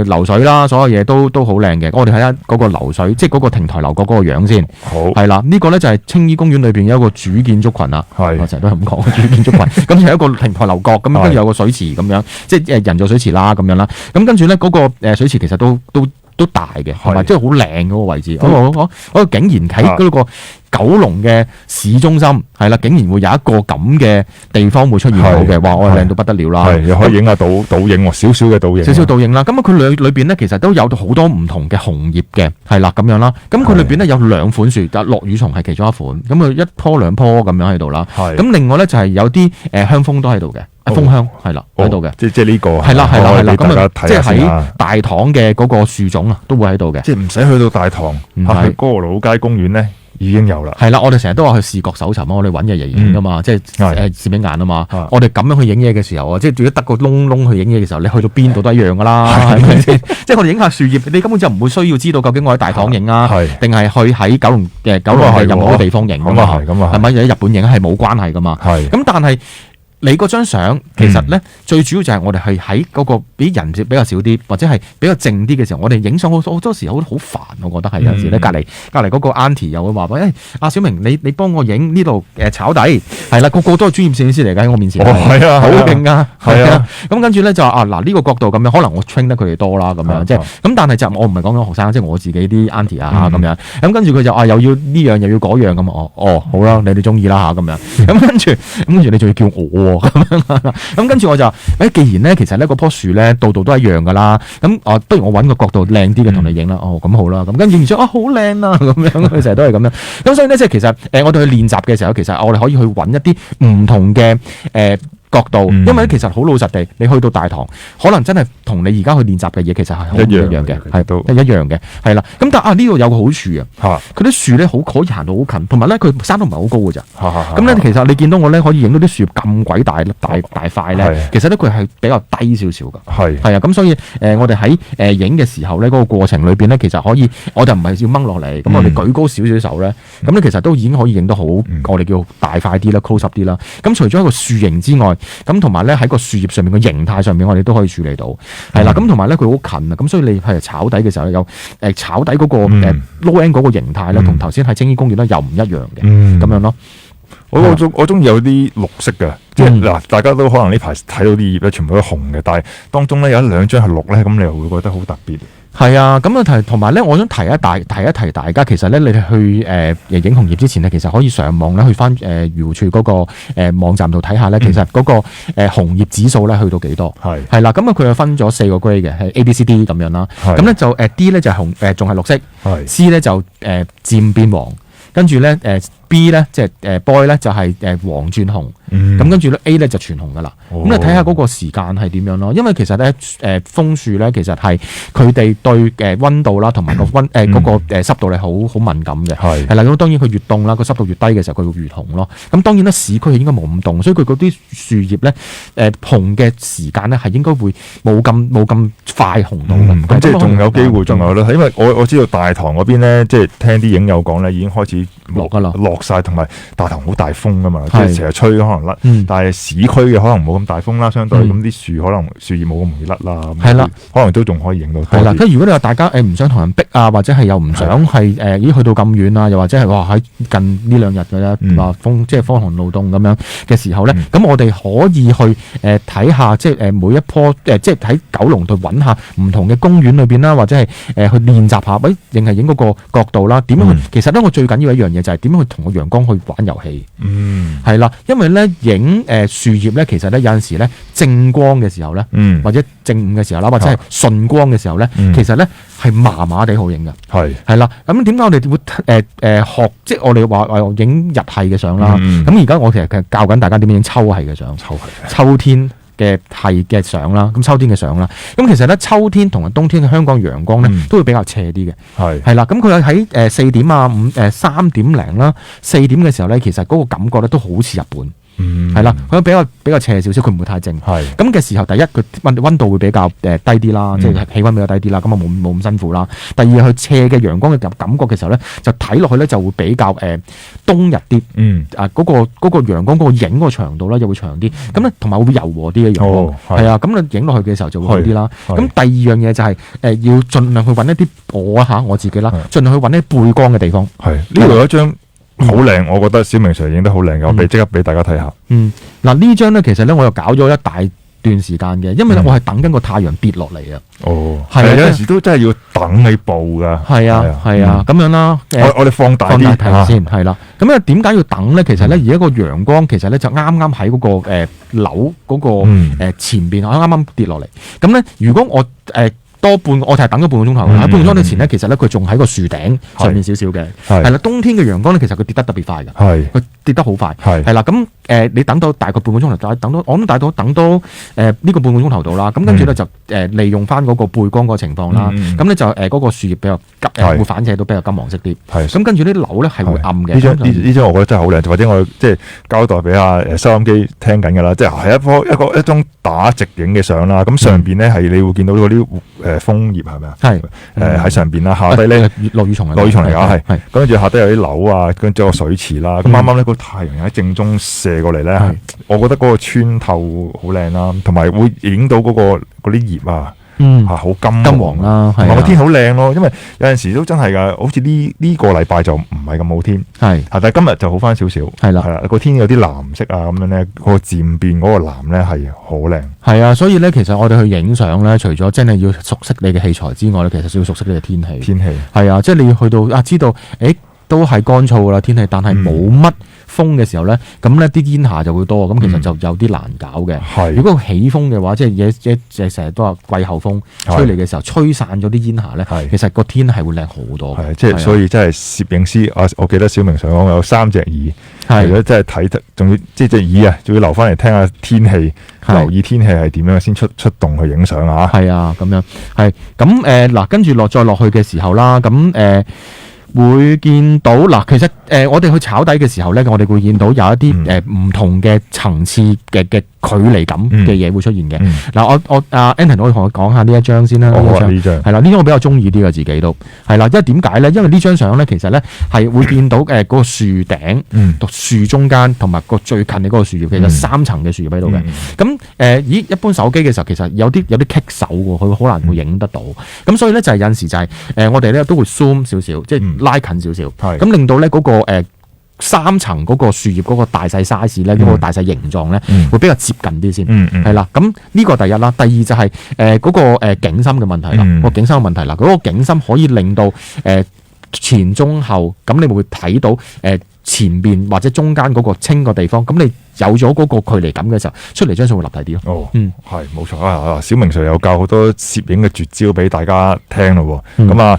流水啦，所有嘢都好靚嘅。我哋睇下嗰個流水，即係嗰個亭台樓閣嗰個樣先。好，係啦，呢個咧就係青衣公園裏邊有一個主建築群啦。我成日都係咁講主建築群。咁就一個亭台樓閣，咁跟住有個水池咁樣，即係人造水池啦咁樣啦，咁跟住咧嗰個水池其實都大嘅，係咪？即係好靚嗰個位置。我竟然喺嗰個九龍嘅市中心，係啦，竟然會有一個咁嘅地方會出現到嘅，話我靚到不得了啦！又可以影下倒影喎，少少嘅倒影，少少倒影啦。咁啊，佢裏邊咧其實都有好多唔同嘅紅葉嘅，係啦咁樣啦。咁佢裏邊咧有2款樹，落羽蟲係其中一款，咁佢1棵2棵咁樣喺度啦。咁另外咧就係有啲香蜂都喺度嘅。蜂香係啦喺度嘅，即係呢個係啦，咁啊，即係喺大棠嘅嗰個樹種啊，都會喺度嘅，即係唔使去到大棠，去歌和老街公園咧，已經有啦。係啦，我哋成日都話去視覺搜尋啊，我哋揾嘢嚟影噶嘛，即係攝影眼啊嘛。我哋咁樣去影嘢嘅時候啊，即係如果得個窿去影嘢嘅時候，你去到邊度都一樣噶啦，係咪先？即係我哋影下樹葉，你根本就唔會需要知道究竟我喺大棠影啊，定係去喺九龍嘅任何地方影噶嘛？係咪？喺日本影係冇關係噶嘛？咁但係你嗰張相其實咧，最主要就係我哋係喺嗰個俾人比較少啲，或者係比較靜啲嘅時候，我哋影相好多時好煩，我覺得係有時咧，隔離嗰個 auntie 又會話喂，阿小明你幫我影呢度炒底，係啦，個個都係專業攝影師嚟㗎，喺我面前，係啊，好勁㗎，係啊，咁跟住咧就話嗱呢個角度咁樣，可能我 train 得佢哋多啦咁樣，即係咁，但係就我唔係講緊學生，即係我自己啲 auntie 啊咁樣，咁跟住佢就又要呢樣又要嗰樣咁好啦，你哋中意啦嚇咁樣，咁跟住你仲要叫我。咁跟住我就既然咧，其實咧嗰棵樹咧度度都一樣噶啦，咁不如我揾個角度靚啲嘅同你影啦。咁好啦，咁跟住然之後好靚啊，咁樣佢成日都係咁樣。咁所以咧，即係其實我哋去練習嘅時候，其實我哋可以去揾一啲唔同嘅角度，因為其實好老實地，你去到大棠，可能真係同你而家去練習嘅嘢其實係好唔一樣嘅，係都一樣嘅，係啦。咁但呢度有個好處啊，佢啲樹咧可以行到好近，同埋咧佢山都唔係好高嘅咋。咁咧其實你見到我咧可以影到啲樹葉咁鬼大塊咧，其實咧佢係比較低少少㗎。係啊，咁所以我哋喺影嘅時候咧，嗰個過程裏邊咧，其實可以我就唔係要掹落嚟，咁我哋舉高少少手咧，咁咧其實都已經可以影到好，我哋叫大塊啲啦 ，close up 啲啦。咁除咗一個樹形之外，咁同埋咧喺個樹葉上面嘅形態上面，我哋都可以處理到，係啦。咁同埋咧佢好近啊，咁所以你係炒底嘅時候有炒底嗰個low end 嗰個形態咧，同頭先喺青衣公園咧又唔一樣嘅，咁樣咯。我中意有啲綠色嘅，即係嗱，大家都可能呢排睇到啲葉咧全部都紅嘅，但係當中咧有一兩張係綠咧，咁你又會覺得好特別。係啊，咁同埋咧，我想提一提大家，其實咧，你哋去影紅葉之前咧，其實可以上網咧去翻漁護署嗰個網站度睇下咧，其實嗰個紅葉指數咧去到幾多？係啦，咁啊佢又分咗4個 grade 嘅，係 A、B、C、D 咁樣啦。咁咧就D 咧就係紅仲係綠色，C 咧就漸變黃，跟住咧B 咧即係boy 咧就係黃轉紅，咁跟住咧 A 咧就全紅噶啦。咁你睇下嗰個時間係點樣咯？因為其實咧楓樹咧其實係佢哋對溫度啦同埋個嗰個濕度係好敏感嘅。係啦，咁當然佢越凍啦，個濕度越低嘅時候佢會越紅咯。咁當然啦，市區應該冇咁凍，所以佢嗰啲樹葉咧紅嘅時間咧係應該會冇咁快紅到嘅。咁即係仲有機會，仲有咧，因為我知道大棠嗰邊咧，即係聽啲影友講咧，已經開始落㗎啦，落晒，同埋大棠好大風㗎嘛，即係成日吹可能甩。但係市區嘅可能冇咁大風啦，相對咁啲樹可能樹葉冇咁容易甩啦。係啦，可能都仲可以影到。係啦，咁如果你話大家唔想同人逼啊，或者係又唔想係已去到咁遠啊，又或者係話喺近呢兩日嘅咧話即係風寒露凍咁樣嘅時候咧，咁我哋可以去睇下即係每一棵即係喺九龍度揾下唔同嘅公園裏邊啦，或者係去練習下，淨係影嗰個角度啦，點樣去？其實咧，我最緊要一樣嘢就係點樣去同個陽光去玩遊戲。係啦，因為咧影樹葉咧，其實咧有陣時咧正光嘅時候咧，或者正午嘅時候啦，或者係順光嘅時候咧，其實咧係麻麻地好影嘅。係啦，咁點解我哋會學？即係我哋話影日系嘅相啦。咁而家我其實教緊大家點樣影秋系嘅相，秋天嘅係嘅相啦。咁秋天嘅相啦。咁其實咧秋天同埋冬天嘅香港陽光咧都會比較斜啲嘅。係啦，咁佢喺4點啊3點零啦4點嘅時候咧，其實嗰個感覺咧都好似日本。係啦，佢比較斜少少，佢唔會太靜。咁嘅時候，第一佢溫度會比較低啲啦，即係氣溫比較低啲啦，咁啊冇咁辛苦啦。第二佢斜嘅陽光嘅感覺嘅時候咧，就睇落去咧就會比較冬日啲。嗰個陽光嗰個影嗰個長度咧又會長啲。咁咧同埋會柔和啲嘅陽光。係啊，咁你影落去嘅時候就會好啲啦。咁第二樣嘢就係要盡量去揾一啲我自己啦，盡量去揾啲背光嘅地方。係呢度有一張。好靚，我覺得小明 Sir 影得好靚嘅，我即刻俾大家睇下。嗱呢張咧，其實咧我又搞咗一大段時間嘅，因為咧我係等緊個太陽跌落嚟啊。係啊，有陣時都真係要等你報噶。係啊，咁樣啦。我哋放大啲睇先，係啦。咁咧點解要等咧？其實咧而家個陽光其實咧就啱啱喺嗰個樓嗰個前邊，啱啱跌落嚟。咁咧如果我我就係等咗半個鐘頭。喺半個鐘頭前咧，其實咧佢仲喺個樹頂上面少少嘅。係啦，冬天嘅陽光咧，其實佢跌得特別快嘅。佢跌得好快。係啦，咁你等到大概半個鐘頭，等到我諗大到等到呢個半個鐘頭到啦。咁跟住咧就利用翻嗰個背光嗰個情況啦。咁咧就嗰個樹葉比較會反射到比較金黃色啲。咁跟住啲樓咧係會暗嘅。呢張我覺得真係好靚，或者我即係交代俾下收音機聽緊㗎啦，即係係一張打直影嘅相啦。咁上邊咧係你會見到嗰啲楓葉係咪啊？係喺上邊啦，下低咧落雨蟲嚟㗎，係。跟住下低有啲樓啊，跟住個水池啦。咁啱啱咧個太陽喺正中射過嚟咧，我覺得嗰個穿透好靚啦，同埋會影到嗰啲葉啊。好金黃啦，同埋個天好靚咯，因為有陣時都真係㗎，好似呢個禮拜就唔係咁好天，但係今日就好翻少少，係啦，個天有啲藍色啊咁樣咧，個漸變嗰個藍咧係好靚。係啊，所以咧其實我哋去影相咧，除咗真係要熟悉你嘅器材之外咧，其實要熟悉你嘅天氣。天氣係啊，即係你要去到知道，都係乾燥㗎啦天氣，但係冇乜風嘅時候咧，咁咧啲煙霞就會多，咁其實就有啲難搞嘅。如果起風嘅話，即係成日都話季候風吹嚟嘅時候，吹散咗啲煙霞咧，其實個天係會靚好多。即係所以真係攝影師啊！我記得小明上講有3隻耳，如果真係睇得，仲要即係隻耳啊，仲要留翻嚟聽下天氣，留意天氣係點樣先出動去影相啊！係啊，咁樣係咁嗱，跟住再落去嘅時候啦，咁會見到嗱，其實我哋去炒底嘅時候咧，我哋會見到有一啲唔同嘅層次嘅距離感嘅嘢會出現嘅。嗱，我Anton 可以同我講下呢一張先啦。呢張係啦，呢張我比較中意啲嘅自己都係啦，因為點解咧？因為呢張相咧，其實咧係會見到嗰個樹頂、樹中間同埋個最近嘅嗰個樹葉，其實3層嘅樹葉喺度嘅。咁一般手機嘅時候，其實有啲棘手喎，佢好難會影得到。咁所以咧就係有陣時就係我哋咧都會 zoom 少少，即係拉近少少，咁令到咧嗰個3層嗰個樹葉嗰個大細 size 咧，嗰個大細形狀咧，會比較接近啲先，係啦。咁呢個第一啦，第二就係嗰個景深嘅問題啦，個景深嘅問題啦，嗰個景深可以令到前中後，咁你會睇到前邊或者中間嗰個清嘅地方，咁你有咗嗰個距離感嘅時候，出嚟張相會立體啲咯。係冇錯啊！小明 Sir 有教好多攝影嘅絕招俾大家聽咯。咁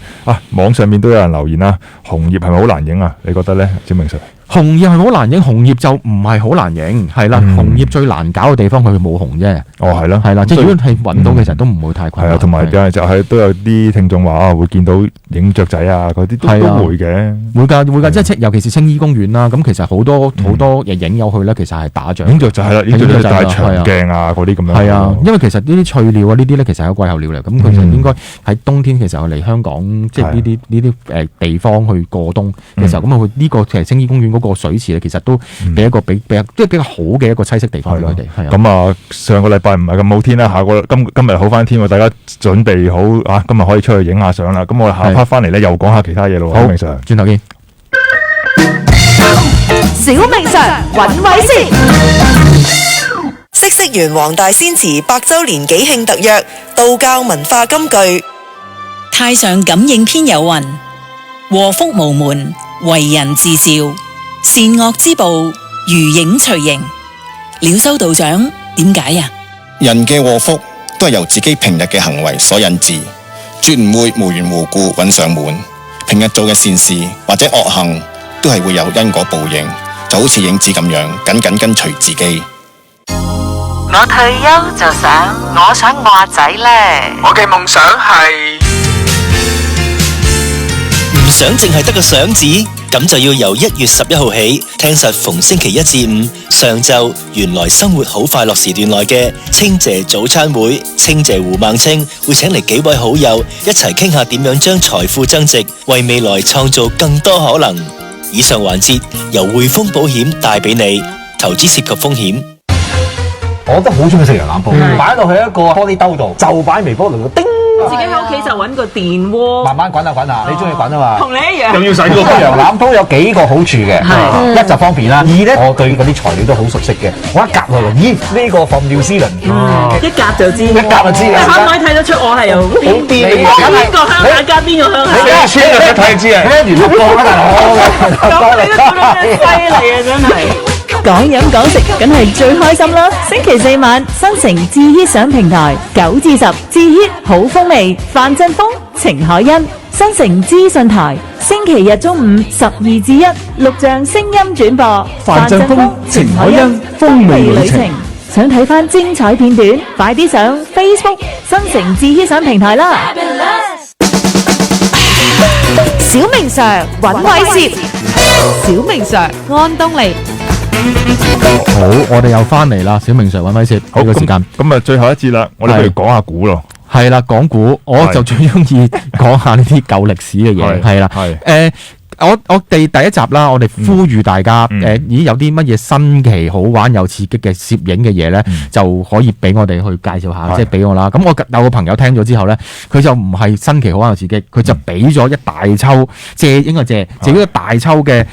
網上面都有人留言啦，紅葉係咪好難影啊？你覺得咧，小明 Sir？紅葉係咪好難影？紅葉就唔係好難影，係啦。紅葉最難搞嘅地方佢冇紅啫。係咯，係啦。即係如果係揾到嘅時候都唔會太困難。係啊，同埋就係都有啲聽眾話會見到影雀仔啊嗰啲都會嘅。會㗎，即係尤其是青衣公園啦。咁其實好多嘢影有去咧，其實係打仗。影雀仔係啦，影雀仔帶長鏡啊嗰啲咁樣。係啊，因為其實呢啲翠鳥啊呢啲咧，其實係個季候鳥嚟。咁其實應該喺冬天嘅時候嚟香港，即係呢啲地方去過冬嘅時候，咁呢個其實青衣公園嗰個水池咧，其實都俾一個比較好嘅一個棲息地方俾佢哋。係啊。咁上個禮拜唔係咁好天啦，今日好翻天喎，大家準備好啊，今日可以出去影下相啦。咁我哋下 part 翻嚟咧，又講下其他嘢咯。好，明 Sir，轉頭見。小明 Sir 揾位先。嗇色園黃大仙祠100週年紀慶特約道教文化金句。太上感應篇有云：禍福無門，為人自召，善惡之報，如影隨形。廖修道長，點解啊？人嘅禍福都係由自己平日嘅行為所引致，絕唔會無緣無故揾上門。平日做嘅善事或者惡行，都係會有因果報應，就好似影子咁樣，緊緊跟隨自己。我退休就我想我阿仔呢，我嘅夢想係唔想淨係得個想字，咁就要由1月11號起，聽實逢星期1至5上晝，原來生活好快樂時段內嘅清謝早餐會，清謝胡孟青會請嚟幾位好友一齊傾下點樣將財富增值，為未來創造更多可能。以上環節由匯豐保險帶俾你，投資涉及風險。我都好中意食羊腩煲，擺落去一個玻璃兜度，就擺微波爐度叮。自己喺屋企就揾個電鍋，慢慢滾下滾下，你中意滾啊嘛。同你一樣。又要洗個羊腩煲有幾個好處嘅，一就方便啦，二咧我對嗰啲材料都好熟悉嘅，我一夾落嚟，咦呢個放尿絲輪，一夾就知，一夾就知。你可唔可以睇得出我係由邊個鄉下加邊個鄉下？你穿就一睇就知啊，跟住六個啦大佬，咁你都做得真犀利啊，真係。講飲講食梗係最開心啦！星期四晚新城至Hit上平台9至10至Hit好風味，范振鋒、程海欣。新城資訊台星期日中午12至1錄像聲音轉播，范振鋒、程海欣風味旅程。想睇翻精彩片段，快啲上 Facebook 新城至Hit上平台啦！小明 Sir 揾位攝，小明 Sir 安東尼。好，我哋又翻嚟啦，小明 Sir 揾位攝呢個時間。咁啊，最後一節啦，我哋不如講下股咯。係啦，講股，我就最中意講下呢啲舊歷史嘅嘢。係啦，我哋第一集啦，我哋呼籲大家咦有啲乜嘢新奇好玩又刺激嘅攝影嘅嘢咧，就可以俾我哋去介紹下，即係俾我啦。咁我有個朋友聽咗之後咧，佢就唔係新奇好玩又刺激，佢就俾咗一大抽借咗個大抽嘅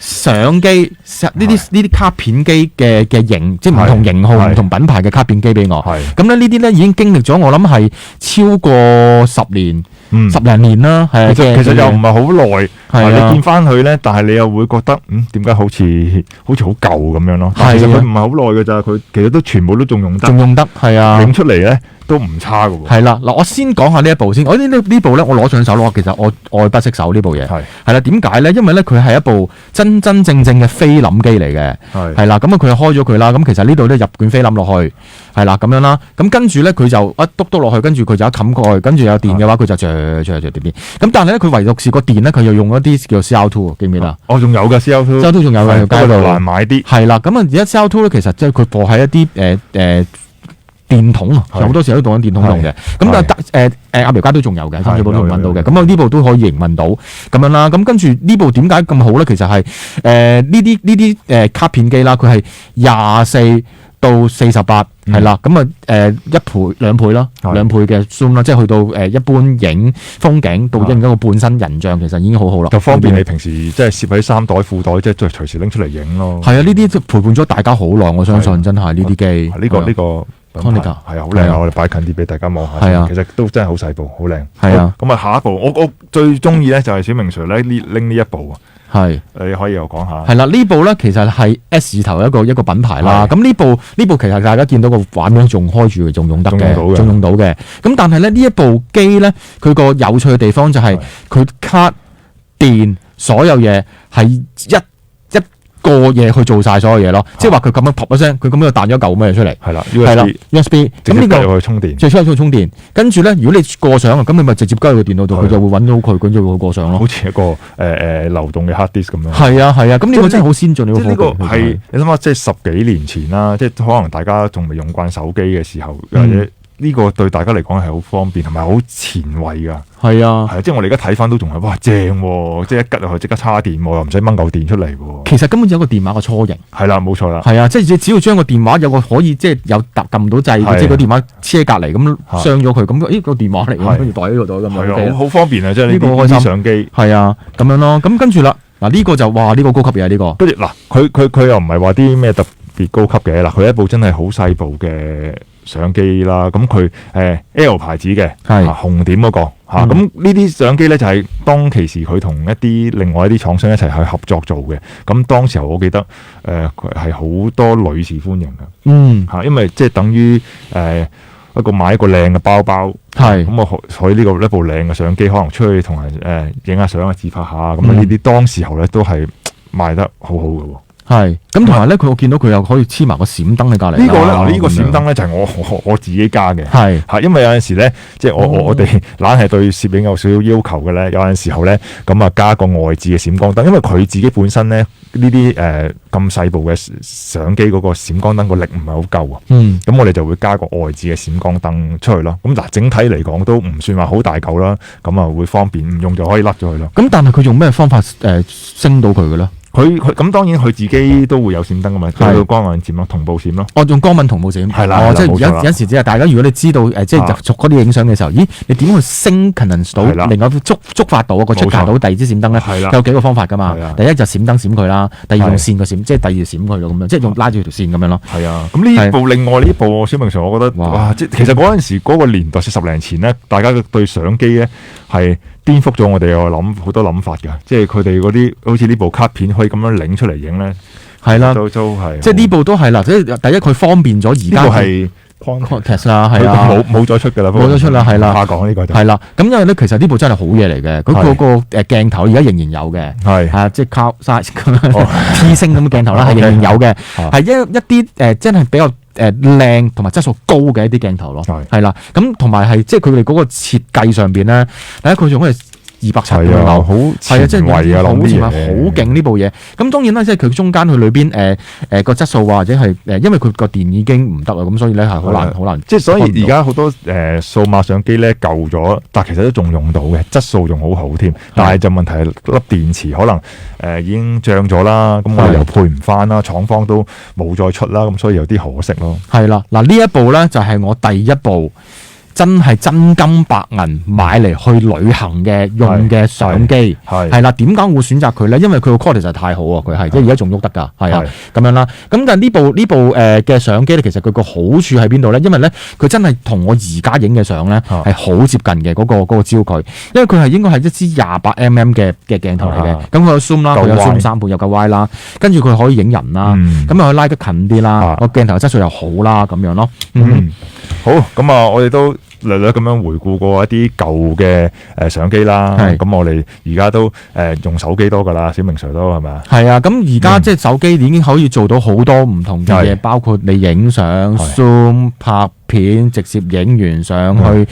相機，呢啲卡片機嘅型，即係唔同型號、唔同品牌嘅卡片機俾我。咁咧呢啲咧已經經歷咗，我諗係超過10年。10零年啦，係其實又唔係好耐，你見翻佢咧，但係你又會覺得，點解好似好舊咁樣咯？其實佢唔係好耐嘅咋，佢其實都全部都仲用得，係啊，影出嚟咧都唔差嘅喎。係啦，嗱，我先講下呢一部先。我呢部咧，我攞上手咯。其實我愛不釋手呢部嘢，係啦。點解咧？因為咧佢係一部真正嘅菲林機嚟嘅，係啦。咁啊，佢開咗佢啦。咁其實呢度咧入卷菲林落去，係啦咁樣啦。咁跟住咧佢就一篤落去，跟住佢就一冚過去，跟住有電嘅話，佢就電。咁但係咧，佢唯獨是個電咧，佢又用一啲叫 CO2，記唔記得？仲有嘅 CO2 仲有嘅，街度難買啲。係啦，咁啊，而家 CO2 咧，其實即係佢放喺一啲電筒啊，好多時候都當緊電筒用嘅。咁但鴨寮街都仲有嘅，深水埗都仲揾到嘅。咁啊，呢部都可以營運到咁樣啦。咁跟住呢部點解咁好咧？其實係呢啲卡片機啦，佢係24到48係啦，咁啊1倍2倍啦，2倍嘅 zoom 啦，即係去到一般影風景到影一個半身人像，其實已經好好啦，就方便你平時即係攝喺衫袋褲袋，即係隨時拎出嚟影咯。係啊，呢啲陪伴咗大家好耐，我相信真係呢啲機。呢個 Konica 係啊，好靚啊！我哋擺近啲俾大家望下。係啊，其實都真係好細部，好靚。係啊，咁啊下一部我最中意咧就係小明 Sir 咧拎呢一部啊。係，你可以又講下。係啦，呢部咧其實係 S 字頭一個品牌啦。咁呢部其實大家見到個畫面仲開住，仲用得嘅，仲用到嘅。咁但係咧呢一部機咧，佢個有趣嘅地方就係佢卡電所有嘢係一個嘢去做晒所有嘢咯。即係話佢咁樣噗一聲，佢咁樣彈咗嚿咩出嚟？係啦 ，USB。咁呢個去充電，最初去充電。跟住咧，如果你過相啊，咁你咪直接交去電腦度，佢就會揾到佢，跟住會過相咯。好似一個流動嘅 hard disk 咁樣。係啊，咁呢個真係好先進呢個科技。呢個係你諗下，即係10幾年前啦，即係可能大家仲未用慣手機嘅時候，或者呢個對大家嚟講係好方便，同埋好前衛噶。係啊，即係我哋而家睇翻都仲係哇正喎，即係一吉落去即刻叉電喎，又唔使掹嚿電出嚟喎。其實根本就有個電話嘅初型。係啦，冇錯啦。係啊，即係只要將個電話有個可以即係有撳到掣，即係個電話車隔離咁傷咗佢，咁個電話嚟咁，跟住袋喺個袋咁樣。係啊，好方便啊！即係呢啲相機。係啊，咁樣咯。咁跟住啦，嗱呢個就哇呢個高級嘢呢個。跟住嗱，佢又唔係話啲咩特別高級嘅嗱，佢一部真係好細部嘅相機啦，咁佢L 牌子嘅，紅點嗰個嚇，咁呢啲相機咧就係當其時佢同另外一啲廠商一齊去合作做嘅，咁當時候我記得佢係好多女士歡迎嘅，嚇，因為即係等於買一個靚嘅包包，咁啊所以呢部靚嘅相機可能出去同人影下相啊自拍下，咁啊呢啲當時候咧都係賣得好好嘅喎。係，咁同埋咧，我見到佢又可以黐埋個閃燈喺隔離。呢個閃燈咧就係我自己加嘅。係嚇，因為有陣時咧，即係我哋懶係對攝影有少少要求嘅咧，有陣時候咧，咁啊加個外置嘅閃光燈，因為佢自己本身咧呢啲咁細部嘅相機嗰個閃光燈個力唔係好夠啊。咁我哋就會加個外置嘅閃光燈出去咯。咁嗱，整體嚟講都唔算話好大嚿啦，咁啊會方便，唔用就可以甩咗佢咯。咁但係佢用咩方法升到佢嘅咧？佢咁當然佢自己都會有閃燈噶嘛，叫光敏閃咯，同步閃咯。用光敏同步閃。係啦，即係有時只係大家如果你知道即係就嗰啲影相嘅時候，咦？你點去升 condense 到，另外觸發到個觸發到第二支閃燈咧？係啦，有幾個方法噶嘛。第一就閃燈閃佢啦，第二用線個閃，即係第二閃佢咯咁樣，即係用拉住條線咁樣咯。係啊，咁呢部另外呢部小明 Sir，我覺得哇！即係其實嗰陣時嗰個年代10年前咧，大家對相機咧係顛覆咗我哋好多諗法㗎，即係佢哋嗰啲好似呢部卡片可以咁樣擰出嚟影咧，係啦，都係，即係呢部都係啦。即係第一佢方便咗而家呢個係 Context 啦，係啊，冇再出㗎啦，冇咗出啦，係啦，下講呢個就係啦。咁因為咧，其實呢部真係好嘢嚟嘅，佢嗰個鏡頭而家仍然有嘅，係啊，即係 Carl size 咁樣 T 星咁嘅鏡頭啦，係仍然有嘅，係一啲真係比較靚同埋質素高嘅一啲鏡頭咯，係啦。咁同埋係即係佢哋嗰個設計上邊咧，第一佢用嘅270度流，好係啊，即係好前衞，好勁呢部嘢。咁當然啦，即係佢中間佢裏邊個質素或者係因為佢個電已經唔得啦，咁所以咧係好難。即係所以而家好多數碼相機咧舊咗，但其實都仲用到嘅，質素仲好好添。但係就問題係粒電池可能已經漲咗啦，咁我哋又配唔翻啦，廠方都冇再出啦，咁所以有啲可惜咯。係啦，嗱呢一部咧就係我第一部真係真金白銀買嚟去旅行嘅用嘅相機，係啦。點解會選擇佢咧？因為佢個 quality 實在太好啊！佢係即係而家仲喐得㗎，係啊咁樣啦。咁但係呢部嘅相機咧，其實佢個好處喺邊度咧？因為咧佢真係同我而家影嘅相咧係好接近嘅嗰個焦距，因為佢係應該係一支28mm嘅鏡頭嚟嘅。咁佢有 zoom 啦，佢有 zoom 3倍，有夠 wide 啦，跟住佢可以影人啦，咁又可以拉得近啲啦，個鏡頭質素又好啦，咁樣咯。好，咁啊，我哋都略略咁樣回顧過一啲舊嘅相機啦，咁我哋而家都用手機多噶啦，小明 Sir 都係咪啊？係啊，咁而家即係手機已經可以做到好多唔同嘅嘢，包括你影相、zoom 拍片，直接影完上去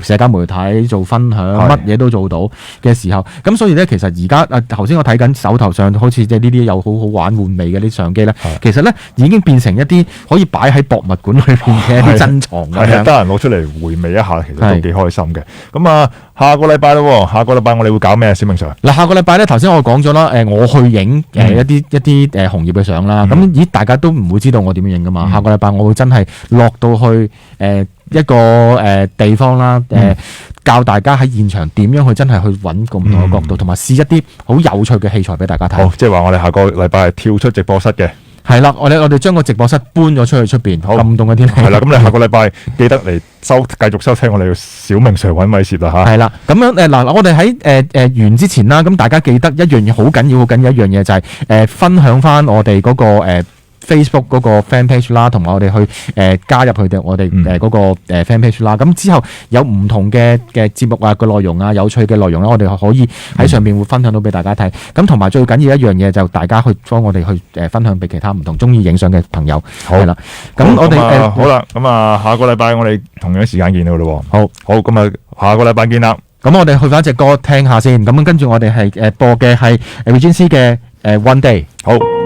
社交媒體做分享，乜嘢都做到嘅時候，咁所以咧，其實而家頭先我睇緊手頭上好似即係呢啲有好好玩玩味嘅啲相機咧，其實咧已經變成一啲可以擺喺博物館裏邊嘅一啲珍藏咁樣，得閒攞出嚟回味一下，其實都幾開心嘅。咁啊，下個禮拜咯，下個禮拜我哋會搞咩？小明 Sir 嗱，下個禮拜咧，頭先我講咗啦，我去影一啲紅葉嘅相啦，咁大家都唔會知道我點樣影噶嘛。下個禮拜我會真係落到去一個地方啦，教大家喺現場點樣去真係去揾咁多個角度，同埋試一啲好有趣嘅器材俾大家睇。好，即係話我哋下個禮拜係跳出直播室嘅。係啦，我哋將個直播室搬咗出去出邊，咁凍嘅天氣。係啦，咁你下個禮拜記得嚟繼續收聽我哋嘅小明 Sir 揾米蝕啦嚇。係啦，咁樣嗱，我哋喺完之前啦，咁大家記得一樣嘢好緊要一樣嘢就係分享翻我哋嗰個Facebook 嗰個 fan page 啦，同埋我哋去加入佢哋我哋嗰個fan page 啦。咁之後有唔同嘅節目啊，個內容啊，有趣嘅內容啦，我哋可以喺上面會分享到俾大家睇。咁同埋最緊要一樣嘢就大家去幫我哋去分享俾其他唔同中意影相嘅朋友。係啦，咁我哋好啦，咁啊下個禮拜我哋同樣時間見到咯。好，咁啊下個禮拜見啦。咁我哋去翻隻歌聽下先。咁跟住我哋係播嘅係 Regency 嘅One Day。好。